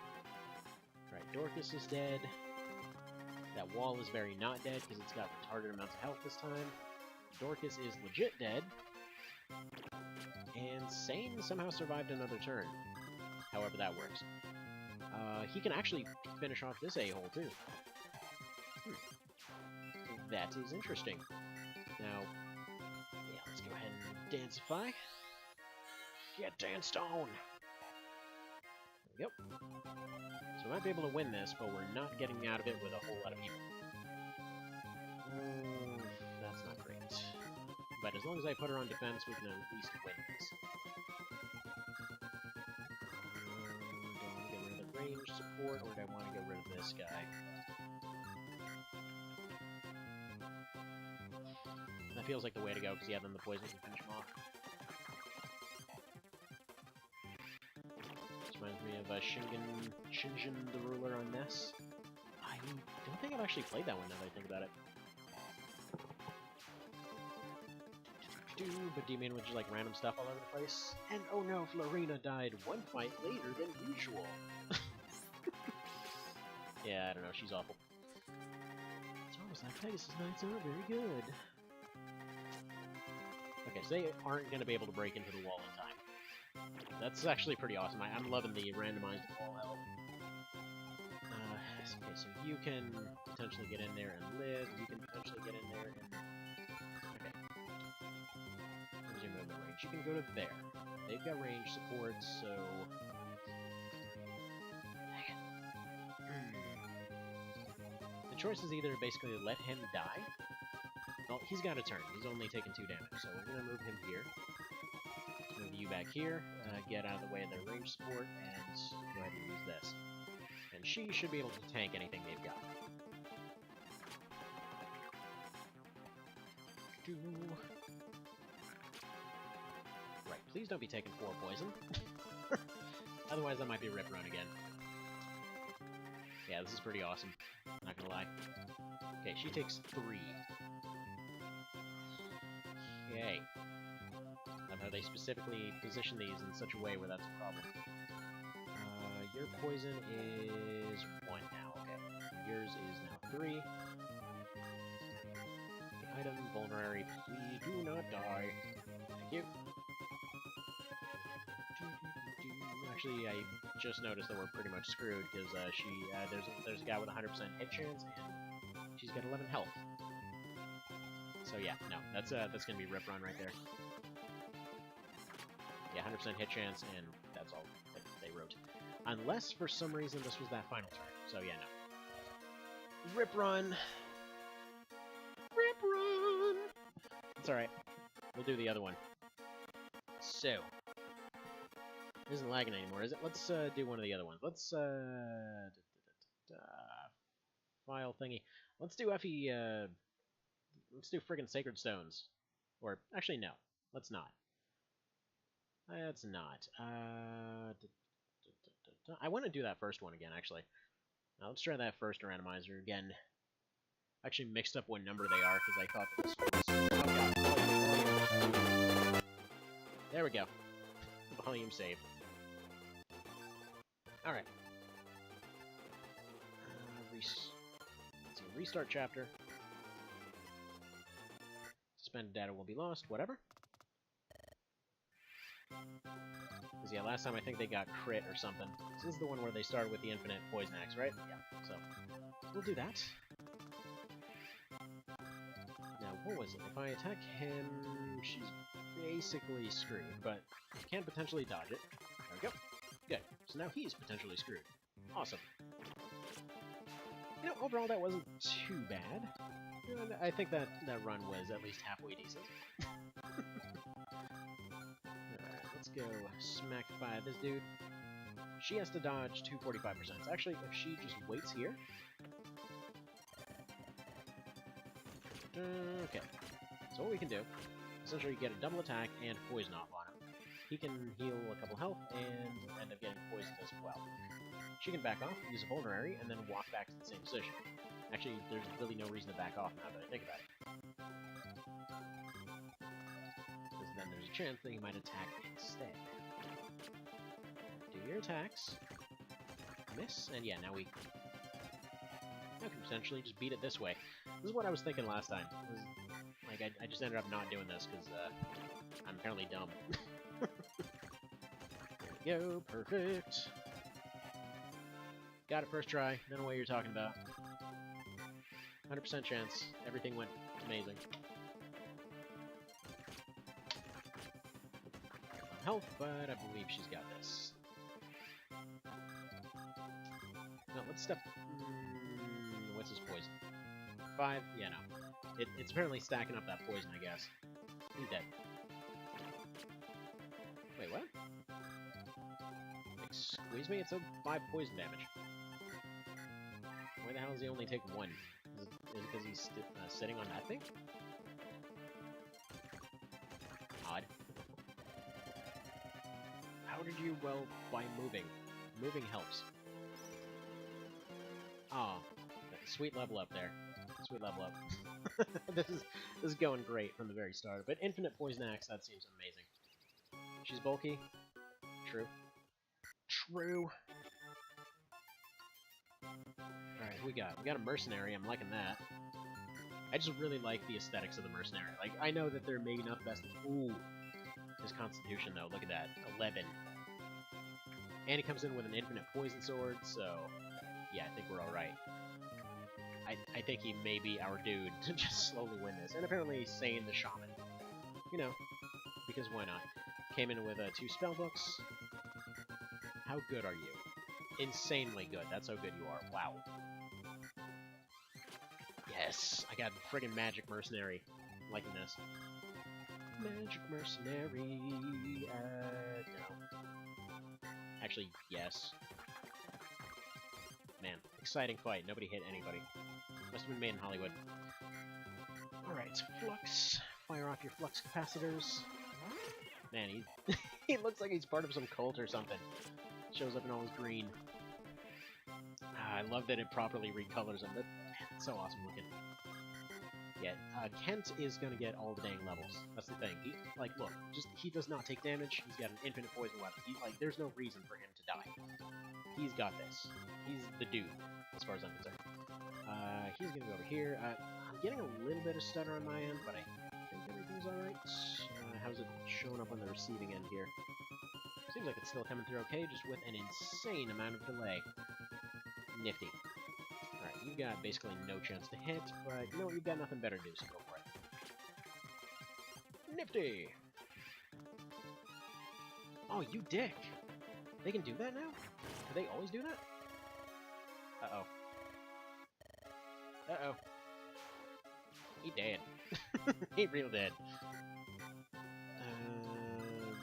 Alright, Dorcas is dead. That wall is very not dead because it's got retarded amounts of health this time. Dorcas is legit dead. And Sane somehow survived another turn. However that works. He can actually finish off this a-hole, too. That is interesting. Now, yeah, let's go ahead and dancify. Get danced on! There we go. So we might be able to win this, but we're not getting out of it with a whole lot of people. That's not great. But as long as I put her on defense, we can at least win this. Do I want to get rid of the range support, or do I want to get rid of this guy? That feels like the way to go, because yeah, then the poison can finish him off. of Shingen the Ruler on NES. I don't think I've actually played that one now that I think about it. But do you mean with just like random stuff all over the place? And oh no, Florina died one fight later than usual. Yeah, I don't know, she's awful. It's almost like Pegasus Knights aren't very good. Okay, so they aren't going to be able to break into the wall in time. That's actually pretty awesome. I'm loving the randomized wall help. Okay, so you can potentially get in there and live. You can potentially get in there and... Okay. Where's your movement range? You can go to there. They've got range support, so... The choice is either basically let him die. Well, he's got a turn. He's only taken 2 damage, so we're going to move him here. Move you back here, get out of the way of their range support, and go ahead and use this. And she should be able to tank anything they've got. Right, please don't be taking 4 poison. Otherwise that might be Rip Run again. Yeah, this is pretty awesome. Not gonna lie. Okay, she takes 3. Okay. Love how they specifically position these in such a way where that's a problem. Your poison is 1 now, okay. Yours is now 3. The item, vulnerary, please do not die. Thank you. Actually, I just noticed that we're pretty much screwed, because there's a guy with a 100% hit chance, and she's got 11 health. So yeah, no, that's gonna be Rip Run right there. Yeah, 100% hit chance, and that's all that they wrote. Unless, for some reason, this was that final turn. So yeah, no. Rip Run! Rip Run! It's alright. We'll do the other one. So. It isn't lagging anymore, is it? Let's do one of the other ones. Let's, file thingy. Let's do Effie, let's do friggin' Sacred Stones. Or, actually, no. Let's not. Let's not. I want to do that first one again, actually. Now, let's try that first randomizer again. I actually mixed up what number they are, because I thought that this was... Oh, God. There we go. Volume save. Alright. Let's see, restart chapter. Suspended data will be lost, whatever. Because, yeah, last time I think they got crit or something. This is the one where they started with the infinite poison axe, right? Yeah, so we'll do that. Now, what was it? If I attack him, she's basically screwed, but can potentially dodge it. There we go. Good. So now he's potentially screwed. Awesome. You know, overall that wasn't too bad. You know, I think that run was at least halfway decent. Alright, let's go smack 5 this dude. She has to dodge 245%. Actually, if she just waits here... Okay. So what we can do, essentially get a double attack and poison off on him. He can heal a couple health and end up getting poisoned as well. She can back off, use a vulnerary, and then walk back to the same position. Actually, there's really no reason to back off now that I think about it. Because then there's a chance that he might attack instead. Do your attacks. Miss, and yeah, now we can potentially just beat it this way. This is what I was thinking last time. Like, I just ended up not doing this because I'm apparently dumb. There we go, perfect. Got it first try, don't know what you're talking about. 100% chance, everything went amazing. Health, but I believe she's got this. No, let's step... what's his poison? 5? Yeah, no. It's apparently stacking up that poison, I guess. He's dead. Wait, what? Excuse me? It's a 5 poison damage. Why the hell does he only take 1? Is it because he's sitting on that thing? Odd. How did you, well, by moving? Moving helps. Oh, sweet level up there. Sweet level up. this is going great from the very start. But infinite poison axe, that seems amazing. She's bulky. True. True. Alright, who we got? We got a mercenary, I'm liking that. I just really like the aesthetics of the mercenary. Like, I know that they're maybe not the best. Ooh. His constitution, though, look at that. 11. And he comes in with an infinite poison sword, so... yeah, I think we're alright. I think he may be our dude to just slowly win this. And apparently Sane the Shaman. You know, because why not? Came in with 2 spellbooks. How good are you? Insanely good. That's how good you are. Wow. Yes! I got friggin' Magic Mercenary. I'm liking this. Magic Mercenary... no. Actually, yes. Man, exciting fight. Nobody hit anybody. Must have been made in Hollywood. Alright, Flux. Fire off your Flux capacitors. Man, he he looks like he's part of some cult or something. Shows up in all his green. I love that it properly recolors him. That's so awesome looking. Yeah, Kent is gonna get all the dang levels. That's the thing. He, like, look, he does not take damage. He's got an infinite poison weapon. There's no reason for him to die. He's got this. He's the dude, as far as I'm concerned. He's gonna go over here. I'm getting a little bit of stutter on my end, but I think everything's alright. How's it showing up on the receiving end here? Seems like it's still coming through okay, just with an insane amount of delay. Nifty. Alright, you've got basically no chance to hit, but you know what, you've got nothing better to do, so go for it. Nifty! Oh, you dick! They can do that now? Do they always do that? Uh-oh. Uh-oh. He dead. He real dead.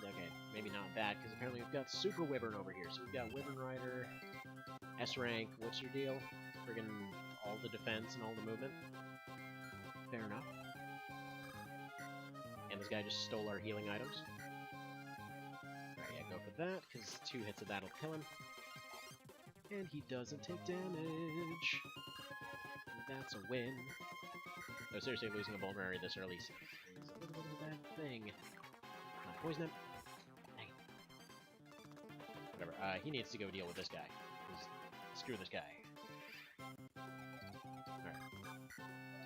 Okay, maybe not that, because apparently we've got Super Wyvern over here. So we've got Wyvern Rider, S-Rank, what's your deal? Friggin' all the defense and all the movement. Fair enough. And this guy just stole our healing items. Alright, yeah, go for that, because 2 hits of that'll kill him. And he doesn't take damage. That's a win. Oh, seriously, losing a Vulnerary this early is a little bit of a bad thing. Poison him. Dang it. Whatever, he needs to go deal with this guy. Screw this guy. Alright.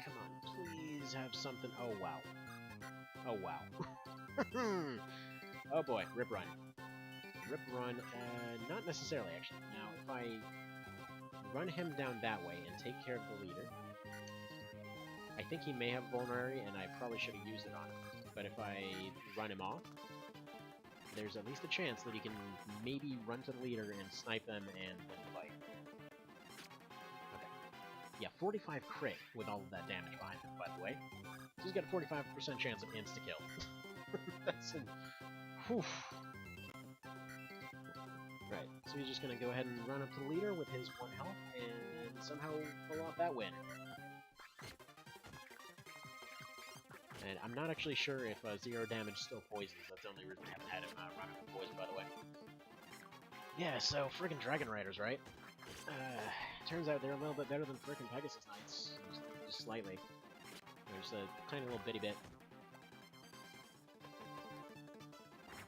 Come on, please have something. Oh, wow. Oh, wow. Oh boy, Rip Run. Rip Run, not necessarily, actually. Now, if I run him down that way and take care of the leader, I think he may have Vulnerary, and I probably should have used it on him. But if I run him off, there's at least a chance that he can maybe run to the leader and snipe them and win the fight. Okay. Yeah, 45 crit with all of that damage behind him, by the way. So he's got a 45% chance of insta-kill. That's an... Whew. Right, so he's just gonna go ahead and run up to the leader with his 1 health, and somehow pull off that win. And I'm not actually sure if 0 damage still poisons. That's the only reason I haven't had him run up with poison, by the way. Yeah, so friggin' Dragon Riders, right? Turns out they're a little bit better than frickin' Pegasus Knights. Just slightly. There's a tiny little bitty bit.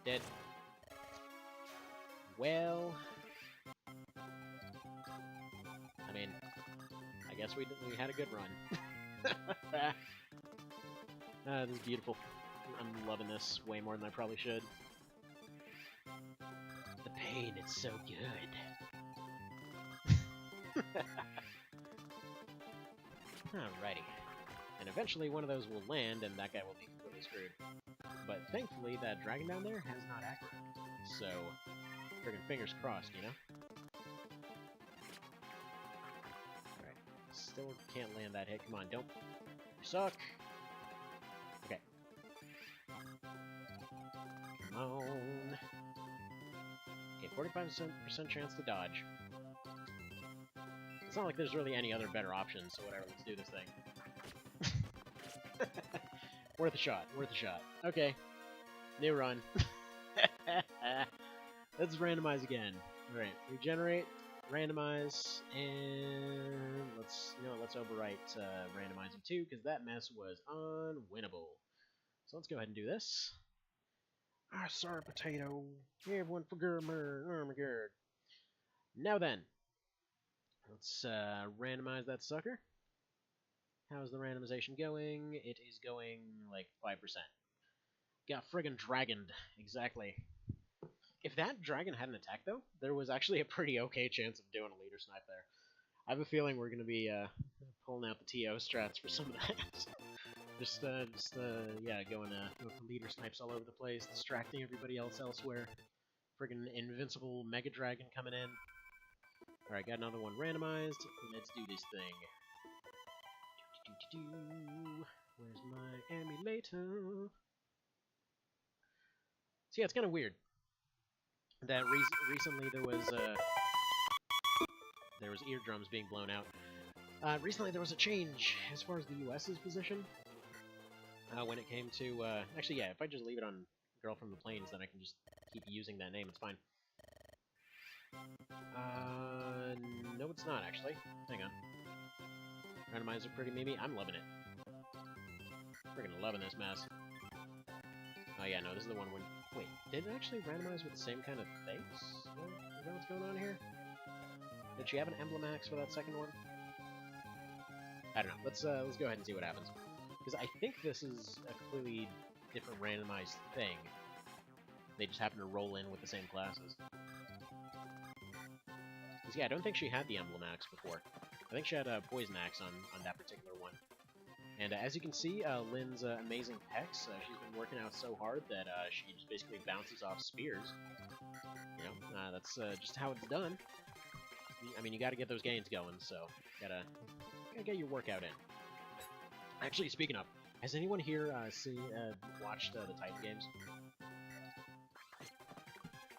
Dead. Well... I mean... I guess we had a good run. This is beautiful. I'm loving this way more than I probably should. The pain, it's so good. Alrighty. And eventually one of those will land, and that guy will be completely screwed. But thankfully, that dragon down there has not aggroed. So, friggin' fingers crossed, you know? Alright. Still can't land that hit. Come on, don't... You suck! Okay. Come on. Okay, 45% chance to dodge. It's not like there's really any other better options, so whatever, let's do this thing. Worth a shot, worth a shot. Okay. New run. Let's randomize again. Alright, regenerate, randomize, and let's overwrite randomizer 2, because that mess was unwinnable. So let's go ahead and do this. Ah, sorry, potato. Everyone for Germer. Oh my god. Now then, let's randomize that sucker. How's the randomization going? It is going like 5%. Got friggin' dragoned. Exactly. If that dragon hadn't attacked, though, there was actually a pretty okay chance of doing a leader snipe there. I have a feeling we're going to be pulling out the TO strats for some of that. Yeah, going for leader snipes all over the place, distracting everybody else elsewhere. Friggin' invincible mega dragon coming in. Alright, got another one randomized. Let's do this thing. Where's my emulator? So yeah, it's kind of weird that recently there was eardrums being blown out. Recently there was a change as far as the US's position when it came to actually, yeah, if I just leave it on Girl from the Plains, then I can just keep using that name. It's fine. No, it's not actually. Hang on. Randomizer pretty maybe. I'm loving it. Freaking loving this mess. Oh yeah, no, this is the one when... Wait, did it actually randomize with the same kind of things? Is that what's going on here? Did she have an Emblem Axe for that second one? I don't know. Let's go ahead and see what happens. Because I think this is a completely different randomized thing. They just happen to roll in with the same classes. Because yeah, I don't think she had the Emblem Axe before. I think she had a Poison Axe on that particular one. And as you can see, Lynn's amazing pecs, she's been working out so hard that she just basically bounces off spears. You know, that's just how it's done. I mean, you gotta get those gains going, so gotta get your workout in. Actually, speaking of, has anyone here watched the Titan games?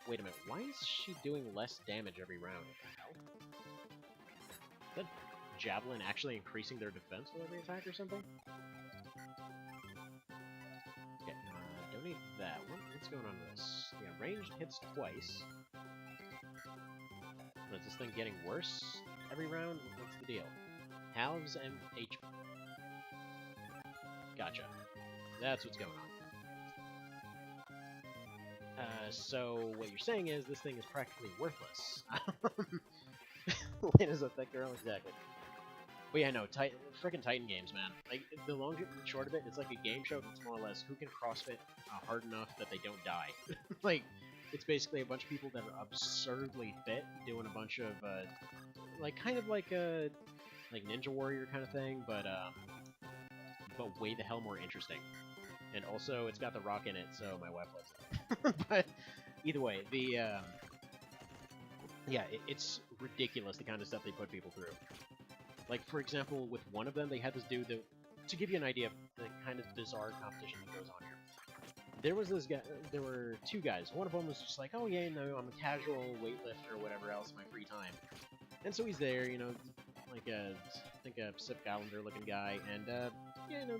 Wait a minute, why is she doing less damage every round? What the hell? Is that Javelin actually increasing their defense with every attack or something? Okay, don't need that one. What's going on with this? Yeah, ranged hits twice. Is this thing getting worse every round? What's the deal? Halves and HP. Gotcha. That's what's going on. So what you're saying is this thing is practically worthless. Lane is a thick girl, exactly. But yeah, no, frickin' Titan games, man. Like, the long and short of it, it's like a game show that's more or less who can CrossFit hard enough that they don't die. Like, it's basically a bunch of people that are absurdly fit doing a bunch of, like, kind of like a Ninja Warrior kind of thing, but way the hell more interesting. And also, it's got The Rock in it, so my wife loves it. But either way, yeah, it's ridiculous the kind of stuff they put people through. Like, for example, with one of them, they had this dude that, to give you an idea of the kind of bizarre competition that goes on here. There was this guy, there were two guys. One of them was just like, oh yeah, no, I'm a casual weightlifter or whatever else in my free time. And so he's there, you know, like I think a Pacific Islander looking guy, and yeah, you know,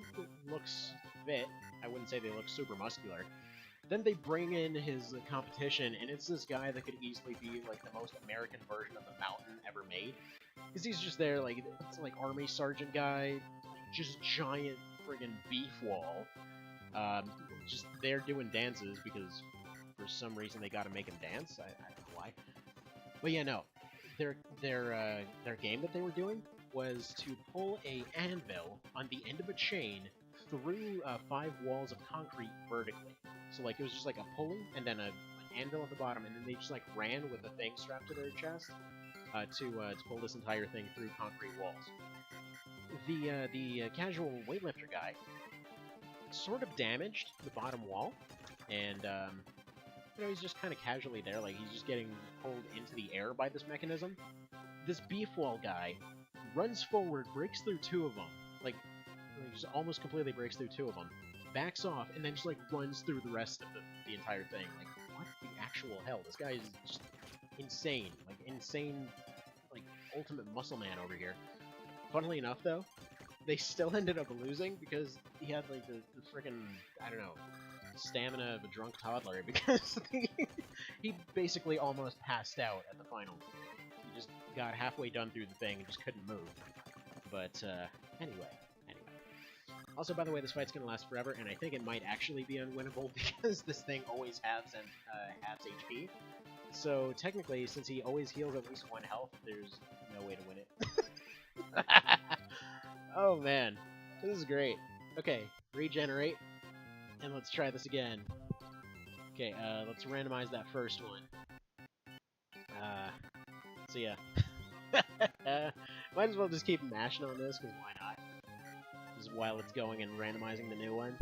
looks fit. I wouldn't say they look super muscular. Then they bring in his competition, and it's this guy that could easily be like the most American version of the Mountain ever made. Because he's just there, like, it's like army sergeant guy, just giant friggin' beef wall. Just there doing dances because for some reason they gotta make him dance. I don't know why. But yeah, no. Their game that they were doing was to pull a anvil on the end of a chain through 5 walls of concrete vertically. So like it was just like a pulley and then an anvil at the bottom, and then they just like ran with the thing strapped to their chest to pull this entire thing through concrete walls. The casual weightlifter guy sort of damaged the bottom wall, and you know, he's just kind of casually there, like he's just getting pulled into the air by this mechanism. This beef wall guy runs forward, breaks through 2 of them, like just almost completely breaks through 2 of them, backs off, and then just like runs through the rest of the entire thing. Like, what the actual hell? This guy is just insane, like ultimate muscle man over here. Funnily enough, though, they still ended up losing because he had like the freaking, I don't know, stamina of a drunk toddler, because He basically almost passed out at the final. He just got halfway done through the thing and just couldn't move. But, anyway. Also, by the way, this fight's gonna last forever, and I think it might actually be unwinnable because this thing always halves HP. So, technically, since he always heals at least 1 health, there's no way to win it. Oh, man. This is great. Okay, regenerate, and let's try this again. Okay, let's randomize that first one. So yeah. Might as well just keep mashing on this, because why not? Just while it's going and randomizing the new one.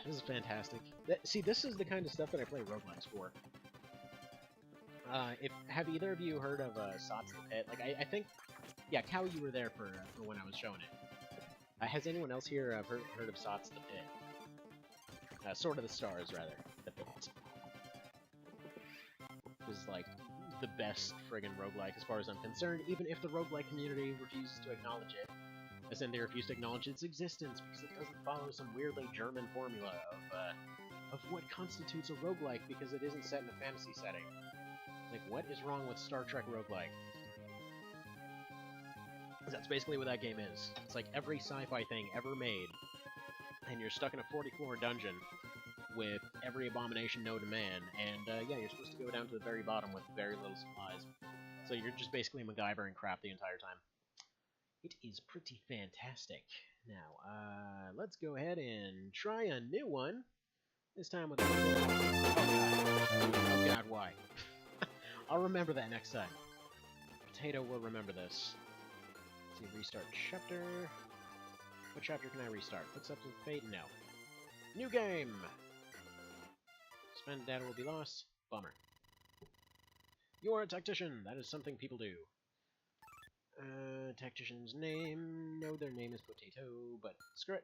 This is fantastic. See, this is the kind of stuff that I play roguelikes for. Have either of you heard of Sots the Pit? Like, I think... Yeah, Cow, you were there for when I was showing it. Has anyone else here heard of Sots the Pit? Sword of the Stars, rather. The Pit. This is, like, the best friggin' roguelike as far as I'm concerned, even if the roguelike community refuses to acknowledge it. As in, they refuse to acknowledge its existence because it doesn't follow some weirdly German formula of what constitutes a roguelike because it isn't set in a fantasy setting. Like, what is wrong with Star Trek roguelike? That's basically what that game is. It's like every sci-fi thing ever made, and you're stuck in a 40-floor dungeon with every abomination known to man, and yeah, you're supposed to go down to the very bottom with very little supplies. So you're just basically MacGyvering crap the entire time. It is pretty fantastic. Now, let's go ahead and try a new one. This time with... Oh god, why? I'll remember that next time. Potato will remember this. Let's see, restart chapter. What chapter can I restart? Footsteps of Fate? No. New game! Spend data will be lost. Bummer. You are a tactician. That is something people do. Tactician's name. No, their name is Potato, but screw it.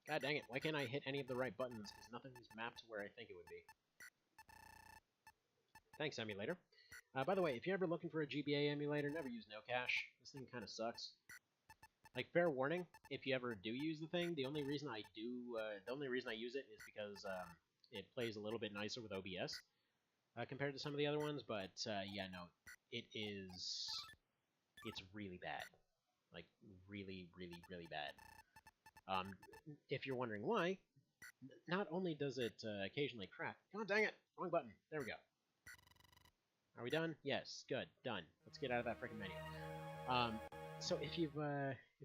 God dang it, why can't I hit any of the right buttons? Because nothing's mapped to where I think it would be. Thanks, emulator. By the way, if you're ever looking for a GBA emulator, never use no cache. This thing kind of sucks. Like, fair warning, if you ever do use the thing, the only reason I use it is because it plays a little bit nicer with OBS compared to some of the other ones. But yeah, no, it's really bad, like really, really, really bad. If you're wondering why, not only does it occasionally crack. God dang it, wrong button. There we go. Are we done? Yes, good, done. Let's get out of that freaking menu. So if you've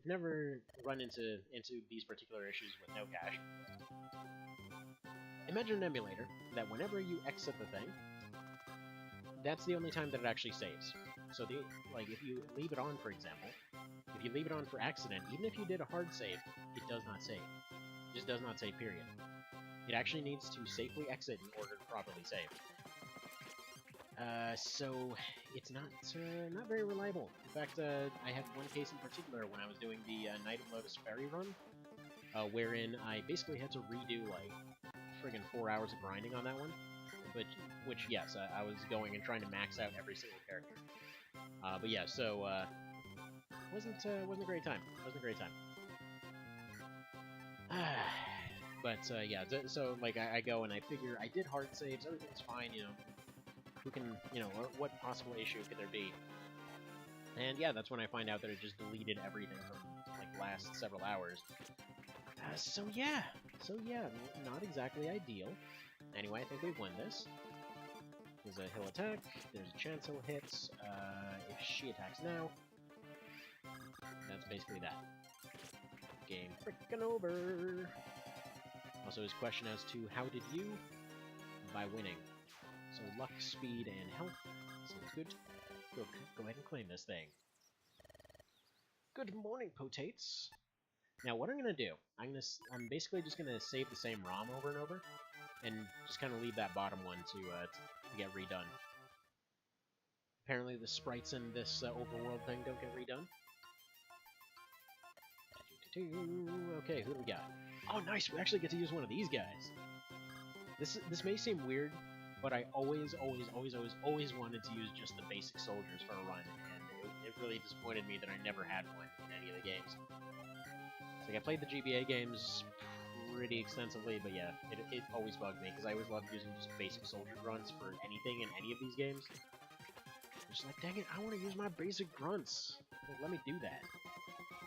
never run into these particular issues with no cache, imagine an emulator that whenever you exit the thing, that's the only time that it actually saves. So if you leave it on, for example, if you leave it on for accident, even if you did a hard save, it does not save. It just does not save, period. It actually needs to safely exit in order to properly save. So it's not very reliable. In fact, I had one case in particular when I was doing the Night of Lotus Ferry run, wherein I basically had to redo like friggin' 4 hours of grinding on that one. Which yes, I was going and trying to max out every single character. But yeah, so wasn't a great time. Wasn't a great time. But yeah, so like I go and I figure I did hard saves, everything's fine, you know. Who can, you know, what possible issue could there be? And yeah, that's when I find out that it just deleted everything from like last several hours. So yeah, not exactly ideal. Anyway, I think we've won this. There's a he'll attack, there's a chance he'll hit, if she attacks now. That's basically that. Game frickin' over! Also his question as to how did you? By winning. So luck, speed, and health. Sounds good. Go ahead and claim this thing. Good morning, potates! Now what I'm gonna do, I'm basically just gonna save the same ROM over and over, and just kind of leave that bottom one to get redone. Apparently the sprites in this overworld thing don't get redone. Okay, who do we got? Oh, nice! We actually get to use one of these guys. This may seem weird, but I always wanted to use just the basic soldiers for a run, and it really disappointed me that I never had one in any of the games. Like, I played the GBA games pretty extensively, but yeah, it always bugged me, because I always loved using just basic soldier grunts for anything in any of these games. I'm just like, dang it, I want to use my basic grunts. Like, let me do that.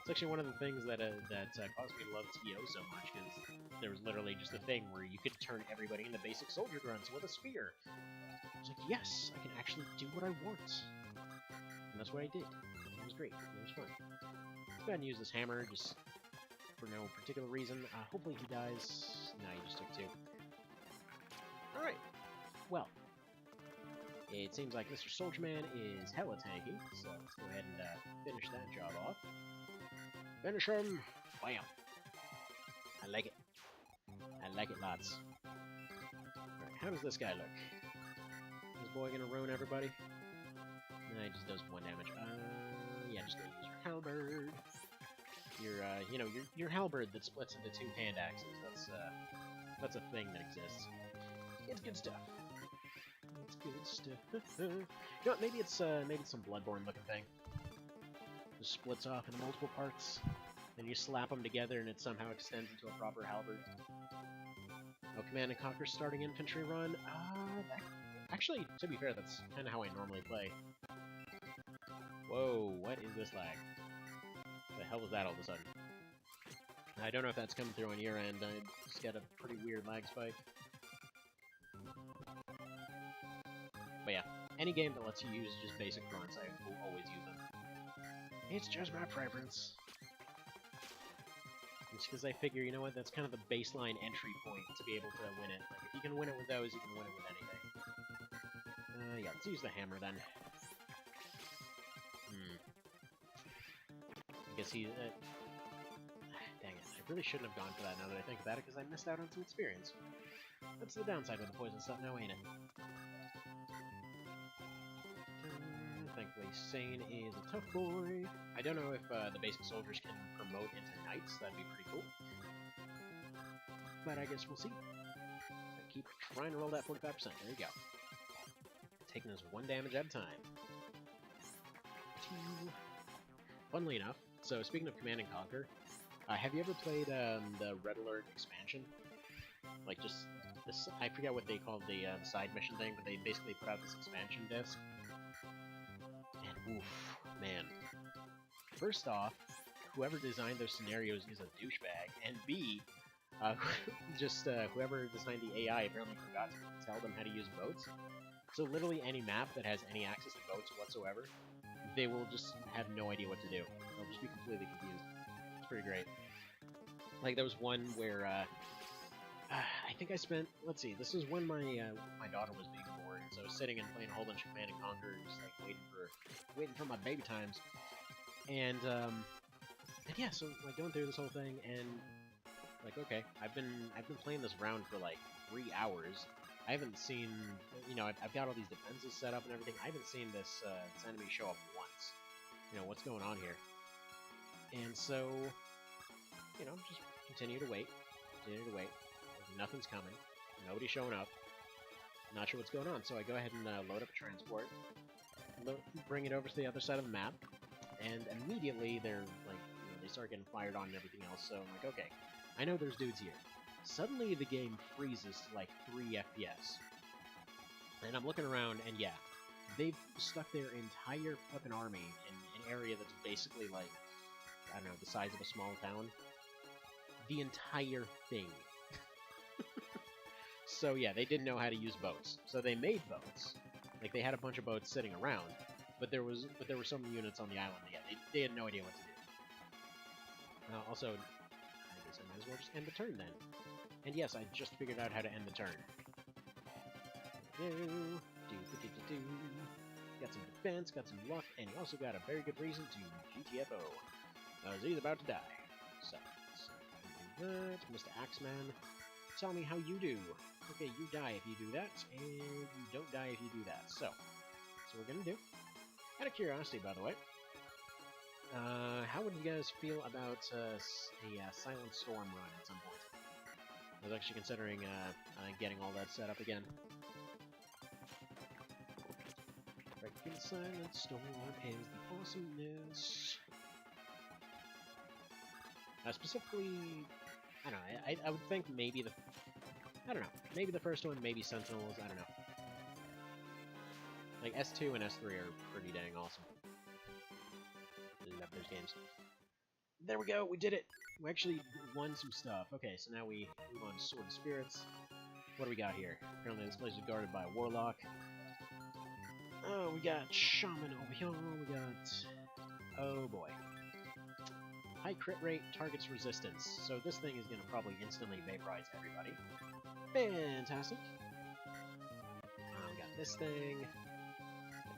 It's actually one of the things that caused me to love TO so much, because there was literally just a thing where you could turn everybody into basic soldier grunts with a spear. I was like, yes, I can actually do what I want. And that's what I did. It was great. It was fun. Let's go ahead and use this hammer, just for no particular reason. Hopefully he dies. No, he just took 2. Alright. Well, it seems like Mr. Soldier Man is hella tanky, so let's go ahead and finish that job off. Finish him! Bam! I like it. I like it lots. Alright, how does this guy look? Is this boy gonna ruin everybody? Nah, he just does 1 damage. Yeah, just gonna use your halberd. Your halberd that splits into 2 hand axes. That's a thing that exists. It's good stuff. It's good stuff. You know what, maybe it's some Bloodborne looking thing. Just splits off into multiple parts, then you slap them together and it somehow extends into a proper halberd. Oh, Command & Conquer starting infantry run? Actually, to be fair, that's kind of how I normally play. Whoa, what is this lag? The hell was that all of a sudden? I don't know if that's coming through on your end. I just got a pretty weird lag spike. But yeah, any game that lets you use just basic grunts, I will always use them. It's just my preference. It's because I figure, you know what, that's kind of the baseline entry point to be able to win it. Like, if you can win it with those, you can win it with anything. Yeah, let's use the hammer then. I guess he... dang it, I really shouldn't have gone for that now that I think about it, because I missed out on some experience. That's the downside with the poison stuff now, ain't it? Thankfully, Sane is a tough boy. I don't know if the basic soldiers can promote into knights. That'd be pretty cool. But I guess we'll see. I keep trying to roll that 45%. There you go. Taking us 1 damage at a time. 2. Funnily enough, so speaking of Command & Conquer, have you ever played the Red Alert expansion? Like, just this, I forget what they called the side mission thing, but they basically put out this expansion disc. And oof, man. First off, whoever designed those scenarios is a douchebag, and B, whoever designed the AI apparently forgot to tell them how to use boats. So literally any map that has any access to boats whatsoever, they will just have no idea what to do. They'll just be completely confused. It's pretty great. Like, there was one where, I think I spent, let's see, this was when my daughter was being born, so I was sitting and playing a whole bunch of Command & Conquer, just like waiting for my baby times. And yeah, so like going through this whole thing, and like, okay, I've been playing this round for like 3 hours. I haven't seen, you know, I've got all these defenses set up and everything. I haven't seen this enemy show up once. You know, what's going on here? And so, you know, just continue to wait. Nothing's coming. Nobody's showing up. Not sure what's going on. So I go ahead and load up a transport, bring it over to the other side of the map, and immediately they're like, you know, they start getting fired on and everything else. So I'm like, okay, I know there's dudes here. Suddenly the game freezes to like 3 FPS. And I'm looking around, and yeah, they've stuck their entire fucking army in an area that's basically like, I don't know, the size of a small town. The entire thing. So yeah, they didn't know how to use boats. So they made boats. Like, they had a bunch of boats sitting around, but there were some units on the island. Yeah, they had no idea what to do. Also, I guess I might as well just end the turn then. And yes, I just figured out how to end the turn. Got some defense, got some luck, and he also got a very good reason to GTFO. As he's about to die. So Mr. Axeman, tell me how you do. Okay, you die if you do that, and you don't die if you do that. So we're gonna do. Out of curiosity, by the way, how would you guys feel about a Silent Storm run at some point? I was actually considering getting all that set up again. Breaking Silent Storm is the awesomeness. Specifically, I I don't know. I would think maybe the... I don't know. Maybe the first one, maybe Sentinels, I don't know. Like, S2 and S3 are pretty dang awesome. Love those games. There we go, we did it! We actually won some stuff. Okay, so now we move on to Sword of Spirits. What do we got here? Apparently this place is guarded by a Warlock. Oh, we got Shaman over here, we got... Oh boy. High crit rate targets resistance, so this thing is going to probably instantly vaporize everybody. Fantastic! We got this thing.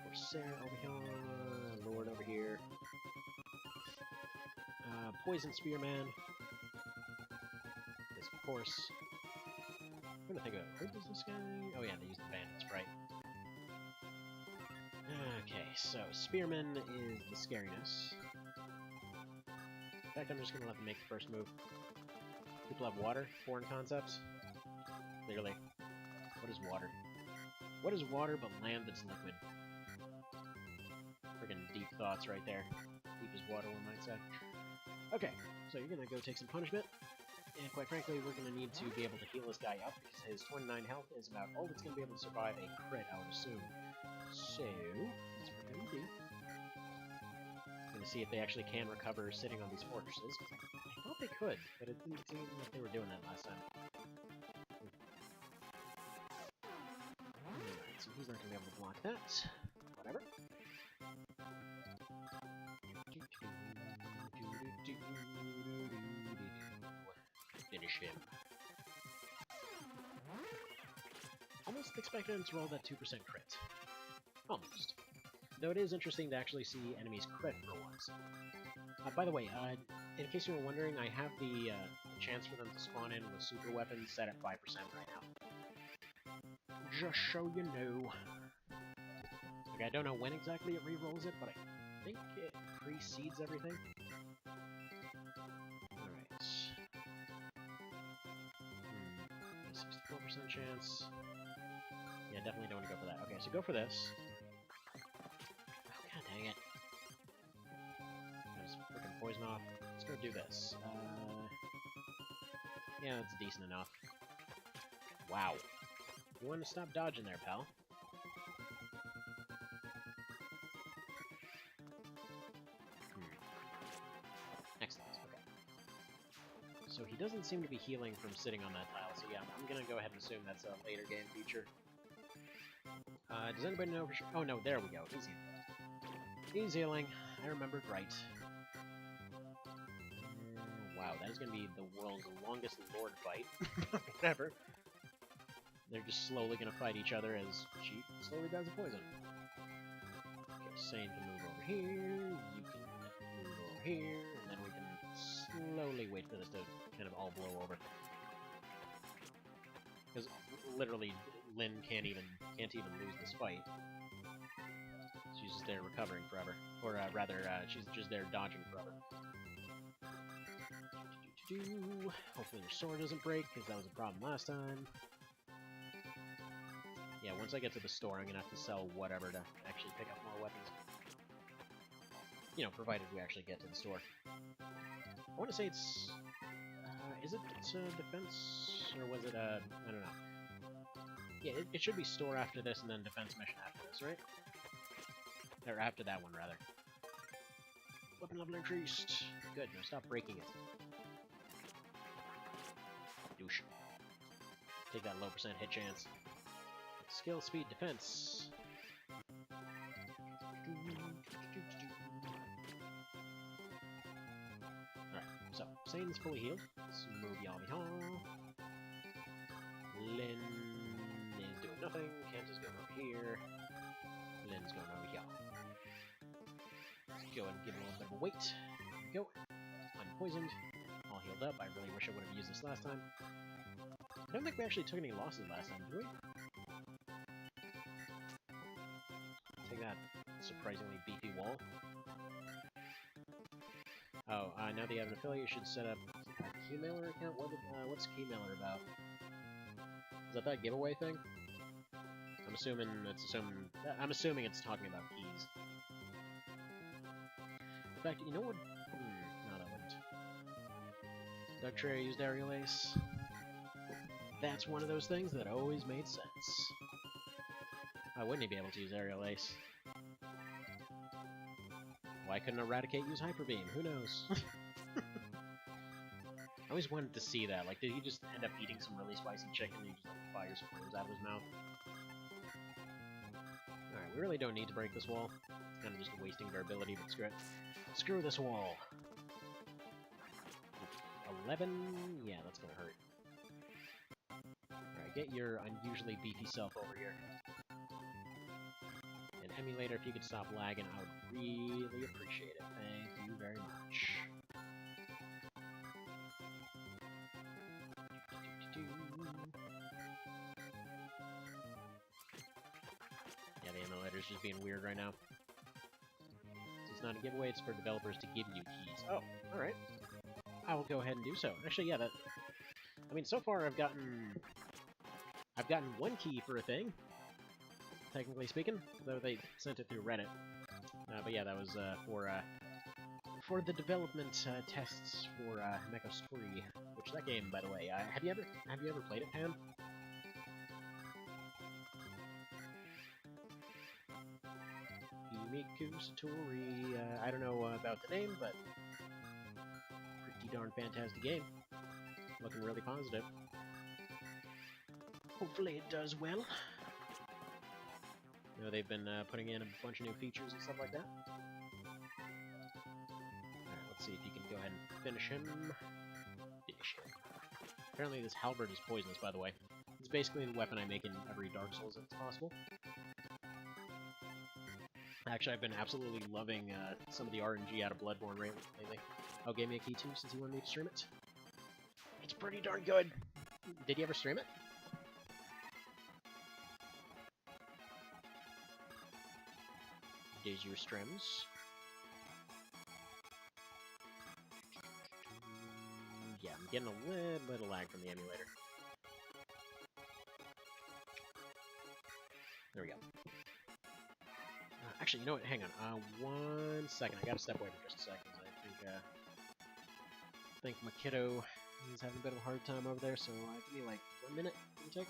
Corsair over here, Lord over here. Poison Spearman. Yes, of course. I'm trying to think of who does this guy? Oh yeah, they use the bandits, right? Okay, so Spearman is the scariness. In fact, I'm just gonna let them make the first move. People have water, foreign concepts. Clearly. What is water? What is water but land that's liquid? Friggin' deep thoughts right there. Deep as water, one might say. Okay, so you're gonna go take some punishment, and quite frankly, we're gonna need to be able to heal this guy up, because his 29 health is about all that's gonna be able to survive a crit, I would assume. So, that's what we're gonna do. I'm gonna see if they actually can recover sitting on these fortresses. I thought they could, but it didn't seem like they were doing that last time. Alright, so he's not gonna be able to block that. Whatever. Finish him. Almost expected him to roll that 2% crit. Almost. Though it is interesting to actually see enemies crit for once. By the way, in case you were wondering, I have the chance for them to spawn in with super weapons set at 5% right now. Just so you know. Like, I don't know when exactly it re-rolls it, but I think it precedes everything. Alright. 64% chance. Yeah, definitely don't want to go for that. Okay, so go for this. Oh, god dang it. Just freaking poison off. Let's go do this. Yeah, that's decent enough. Wow. You want to stop dodging there, pal? Excellent, okay. So he doesn't seem to be healing from sitting on that tile, so yeah, I'm gonna go ahead and assume that's a later game feature. Does anybody know for sure? Oh no, there we go, he's healing. He's healing, I remembered right. Wow, that is gonna be the world's longest Lord fight. Whatever. They're just slowly gonna fight each other as she slowly dies of poison. Okay, Sane can move over here, you can move over here, and then we can slowly wait for this to kind of all blow over. Because literally, Lynn can't even lose this fight. She's just there recovering forever, or rather, she's just there dodging forever. Hopefully your sword doesn't break, because that was a problem last time. Yeah, once I get to the store, I'm gonna have to sell whatever to actually pick up more weapons. You know, provided we actually get to the store. I want to say it's... is it defense? Or was it, I don't know. Yeah, it should be store after this, and then defense mission after this, right? Or after that one, rather. Weapon level increased. Good, now stop breaking it. Douche. Take that low percent hit chance. Skill, speed, defense. Alright, so, Satan's fully healed. Let's move y'all behind. Lynn is doing nothing. Kent is going over here. Lynn's going over here. Let's go and give him a little bit of a weight. There we go. Unpoisoned. All healed up. I really wish I would have used this last time. I don't think we actually took any losses last time, did we? Take that surprisingly beefy wall. Oh, now that you have an affiliate, you should set up a Keymailer account? What's Keymailer about? Is that giveaway thing? I'm assuming it's talking about keys. In fact, you know what? No, that wouldn't. Dugtray used aerial ace. That's one of those things that always made sense. Why wouldn't he be able to use aerial ace? Why couldn't Eradicate use Hyper Beam? Who knows? I always wanted to see that. Like, did he just end up eating some really spicy chicken and he just like, fires flames out of his mouth? Alright, we really don't need to break this wall. It's kind of just wasting our ability, but screw it. Screw this wall! 11? Yeah, that's gonna hurt. Alright, get your unusually beefy self over here. And Emulator, if you could stop lagging, I would really appreciate it. Thank you very much. Yeah, the Emulator's just being weird right now. It's not a giveaway, it's for developers to give you keys. Oh, alright. I will go ahead and do so. Actually, yeah, that... I mean, so far I've gotten one key for a thing, technically speaking, though they sent it through Reddit. But yeah, that was for the development tests for Mecha Story, which that game, by the way, have you ever played it, Pam? Miku Satori, I don't know about the name, but pretty darn fantastic game. Looking really positive. Hopefully it does well. You know, they've been putting in a bunch of new features and stuff like that. Alright, let's see if you can go ahead and finish him. Finish him. Apparently this halberd is poisonous, by the way. It's basically the weapon I make in every Dark Souls if it's possible. Actually, I've been absolutely loving some of the RNG out of Bloodborne lately. Oh, gave me a key too, since he wanted me to stream it. It's pretty darn good! Did you ever stream it? Did your streams? Yeah, I'm getting a little bit of lag from the emulator. There we go. Actually, you know what? Hang on. 1 second. I gotta step away for just a second. I think my kiddo is having a bit of a hard time over there, so give me like 1 minute, give or take.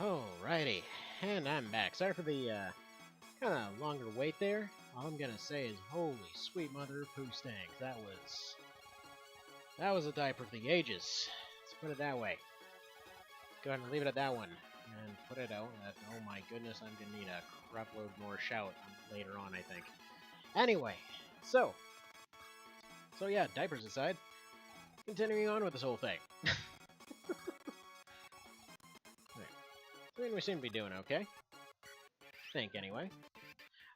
Alrighty, and I'm back. Sorry for the kind of longer wait there. All I'm gonna say is, holy sweet mother of poo stanks. That was a diaper of the ages. Let's put it that way. Go ahead and leave it at that one, and put it out. Oh my goodness, I'm gonna need a crapload more shout later on, I think. Anyway, so yeah, diapers aside, continuing on with this whole thing. I mean, we seem to be doing okay. Anyway.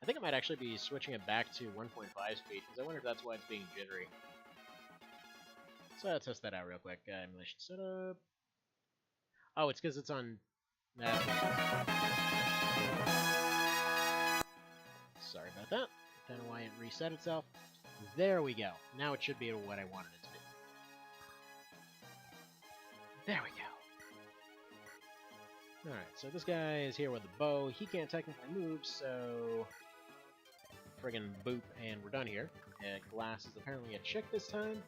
I think I might actually be switching it back to 1.5 speed, because I wonder if that's why it's being jittery. So let's test that out real quick. Emulation setup. Oh, it's because it's on... Sorry about that. Don't know why it reset itself. There we go. Now it should be what I wanted it to be. There we go. Alright, so this guy is here with a bow. He can't technically move, so... friggin' boop, and we're done here. Glass is apparently a chick this time,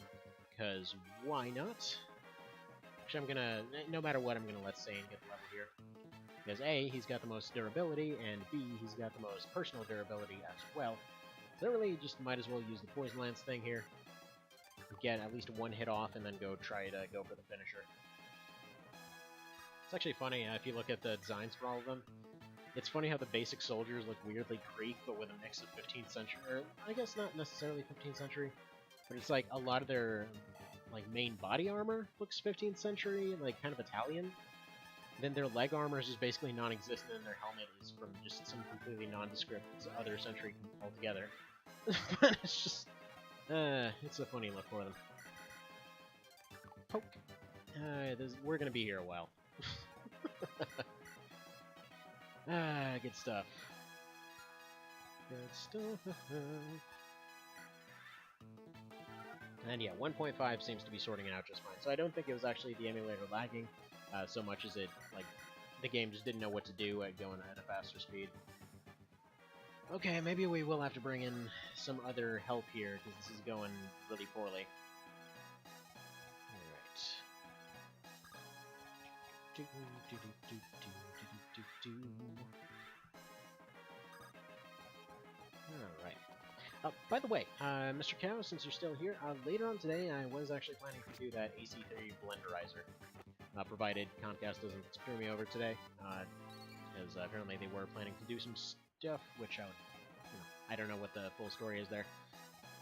because why not? Actually, I'm gonna... no matter what, I'm gonna let Sane get the level here. Because A, he's got the most durability, and B, he's got the most personal durability as well. So I really just might as well use the Poison Lance thing here. Get at least one hit off, and then go try to go for the finisher. It's actually funny, if you look at the designs for all of them, it's funny how the basic soldiers look weirdly Greek, but with a mix of 15th century, or I guess not necessarily 15th century, but it's like a lot of their like main body armor looks 15th century, like kind of Italian. Then their leg armor is just basically non-existent, and their helmet is from just some completely nondescript other century altogether. But it's just, it's a funny look for them. Poke. We're gonna be here a while. Good stuff. Good stuff. And yeah, 1.5 seems to be sorting it out just fine. So I don't think it was actually the emulator lagging so much as it, like, the game just didn't know what to do at going at a faster speed. Okay, maybe we will have to bring in some other help here, because this is going really poorly. Alright. By the way, Mr. Cow, since you're still here, later on today I was actually planning to do that AC3 blenderizer. Provided Comcast doesn't screw me over today, because apparently they were planning to do some stuff, which I don't know what the full story is there.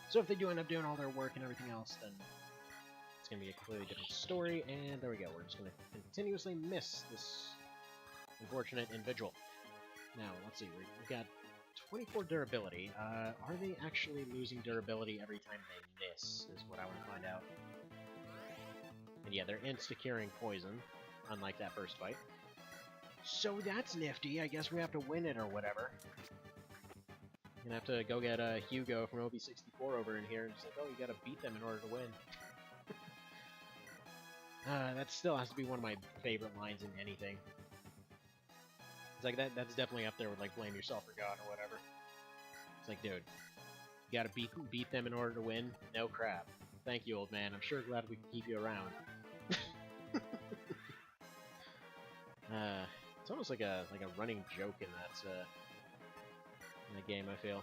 So if they do end up doing all their work and everything else, then it's going to be a completely different story, and there we go, we're just going to continuously miss this unfortunate individual. Now, let's see, we've got 24 durability. Are they actually losing durability every time they miss, is what I want to find out. And yeah, they're insta-curing poison, unlike that first fight. So that's nifty, I guess we have to win it or whatever. Gonna have to go get Hugo from OB64 over in here and just like, oh, you gotta beat them in order to win. That still has to be one of my favorite lines in anything. It's like, that's definitely up there with, like, blame yourself for God or whatever. It's like, dude, you gotta beat them in order to win? No crap. Thank you, old man. I'm sure glad we can keep you around. It's almost like a running joke in that game, I feel.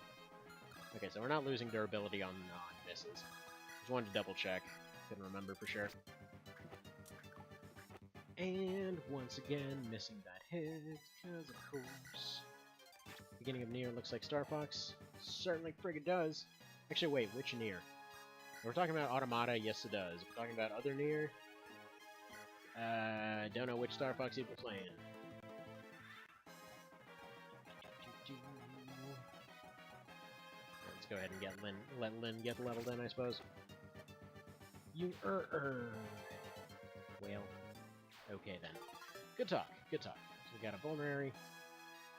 Okay, so we're not losing durability on misses. Just wanted to double check. Couldn't remember for sure. And once again, missing that hit, because of course. Beginning of Nier looks like Star Fox. Certainly friggin' does. Actually, wait, which Nier? If we're talking about Automata, yes it does. If we're talking about other Nier, don't know which Star Fox you'd be playing. Let's go ahead and get let Lynn get leveled in, I suppose. Well, okay then. Good talk, good talk. So we got a vulnerary.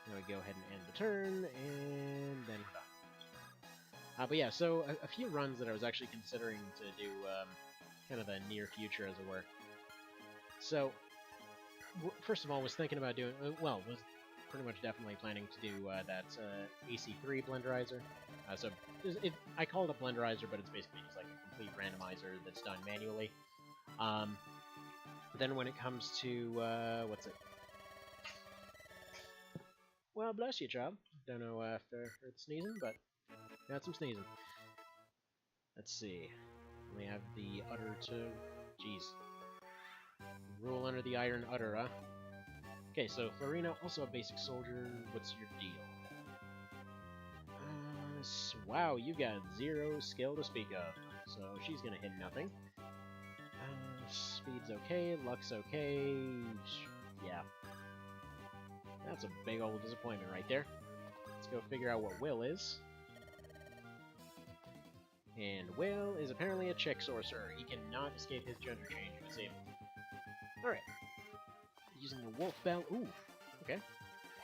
Now we go ahead and end the turn, and then we're done. But yeah, so a few runs that I was actually considering to do, kind of the near future, as it were. So, first of all, was thinking about doing, was pretty much definitely planning to do that AC3 blenderizer. I call it a blenderizer, but it's basically just like a complete randomizer that's done manually. Then when it comes to, Well, bless you, child. Don't know if they're sneezing, but got some sneezing. Let's see. We have the udder to... Jeez. Rule under the iron udder, huh? Okay, so Florina, also a basic soldier. What's your deal? Wow, you got 0 skill to speak of, so she's gonna hit nothing. Speed's okay, luck's okay. Yeah. That's a big old disappointment right there. Let's go figure out what Will is. And Will is apparently a chick sorcerer. He cannot escape his gender change if it's able. Alright. Using the wolf bell. Ooh, okay.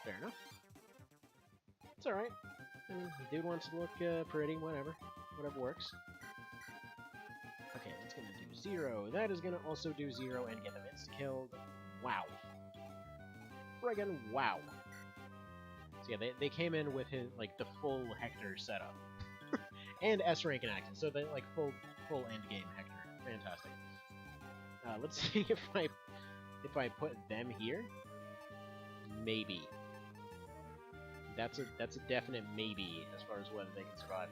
Fair enough. It's alright. The dude wants to look pretty, whatever. Whatever works. Okay, that's gonna do 0. That is gonna also do 0 and get them insta-killed. Wow. Friggin' wow. So yeah, they came in with his, like, the full Hector setup. And S-rank in action, so they, like, full endgame Hector. Fantastic. Let's see if I put them here. Maybe. That's a definite maybe as far as whether they can survive.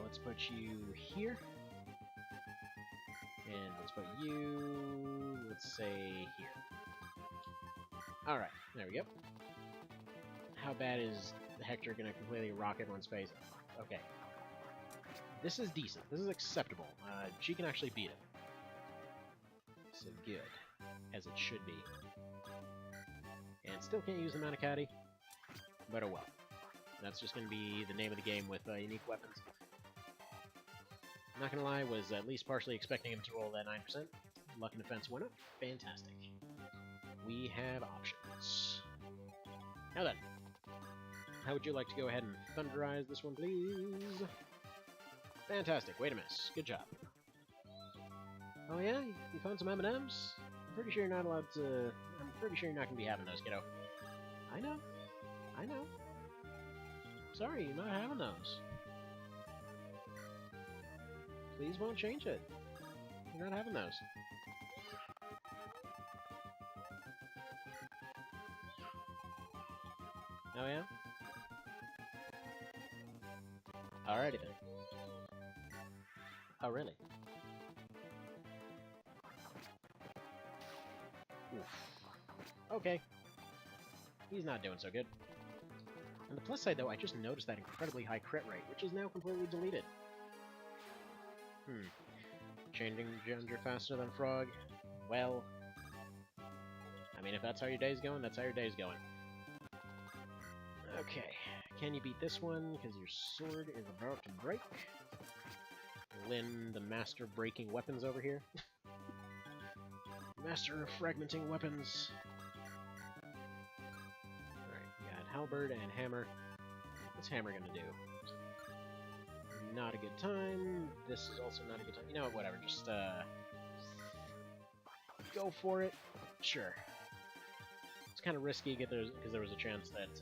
Let's put you here. And let's put you, let's say, here. Alright, there we go. How bad is Hector gonna completely rock everyone's face? Okay. This is decent. This is acceptable. She can actually beat it. So good. As it should be. And still can't use the Manicotti. But oh well. That's just gonna be the name of the game with unique weapons. Not gonna lie, was at least partially expecting him to roll that 9%. Luck and defense went up. Fantastic. We have options. Now then, how would you like to go ahead and thunderize this one, please? Fantastic. Way to miss. Good job. Oh yeah? You found some M&Ms? I'm pretty sure you're not allowed to... I'm pretty sure you're not gonna be having those, kiddo. I know. I know. Sorry, you're not having those. Please won't change it. You're not having those. Oh yeah? Alrighty then. Oh really? Oof. Okay. He's not doing so good. On the plus side though, I just noticed that incredibly high crit rate, which is now completely deleted. Changing gender faster than Frog? Well... I mean, if that's how your day's going, that's how your day's going. Okay. Can you beat this one? Because your sword is about to break. Lynn, the master breaking weapons over here. Master of fragmenting weapons. Alright, we got halberd and hammer. What's hammer gonna do? Not a good time. This is also not a good time. You know what, whatever, just go for it. Sure. It's kind of risky because there was a chance that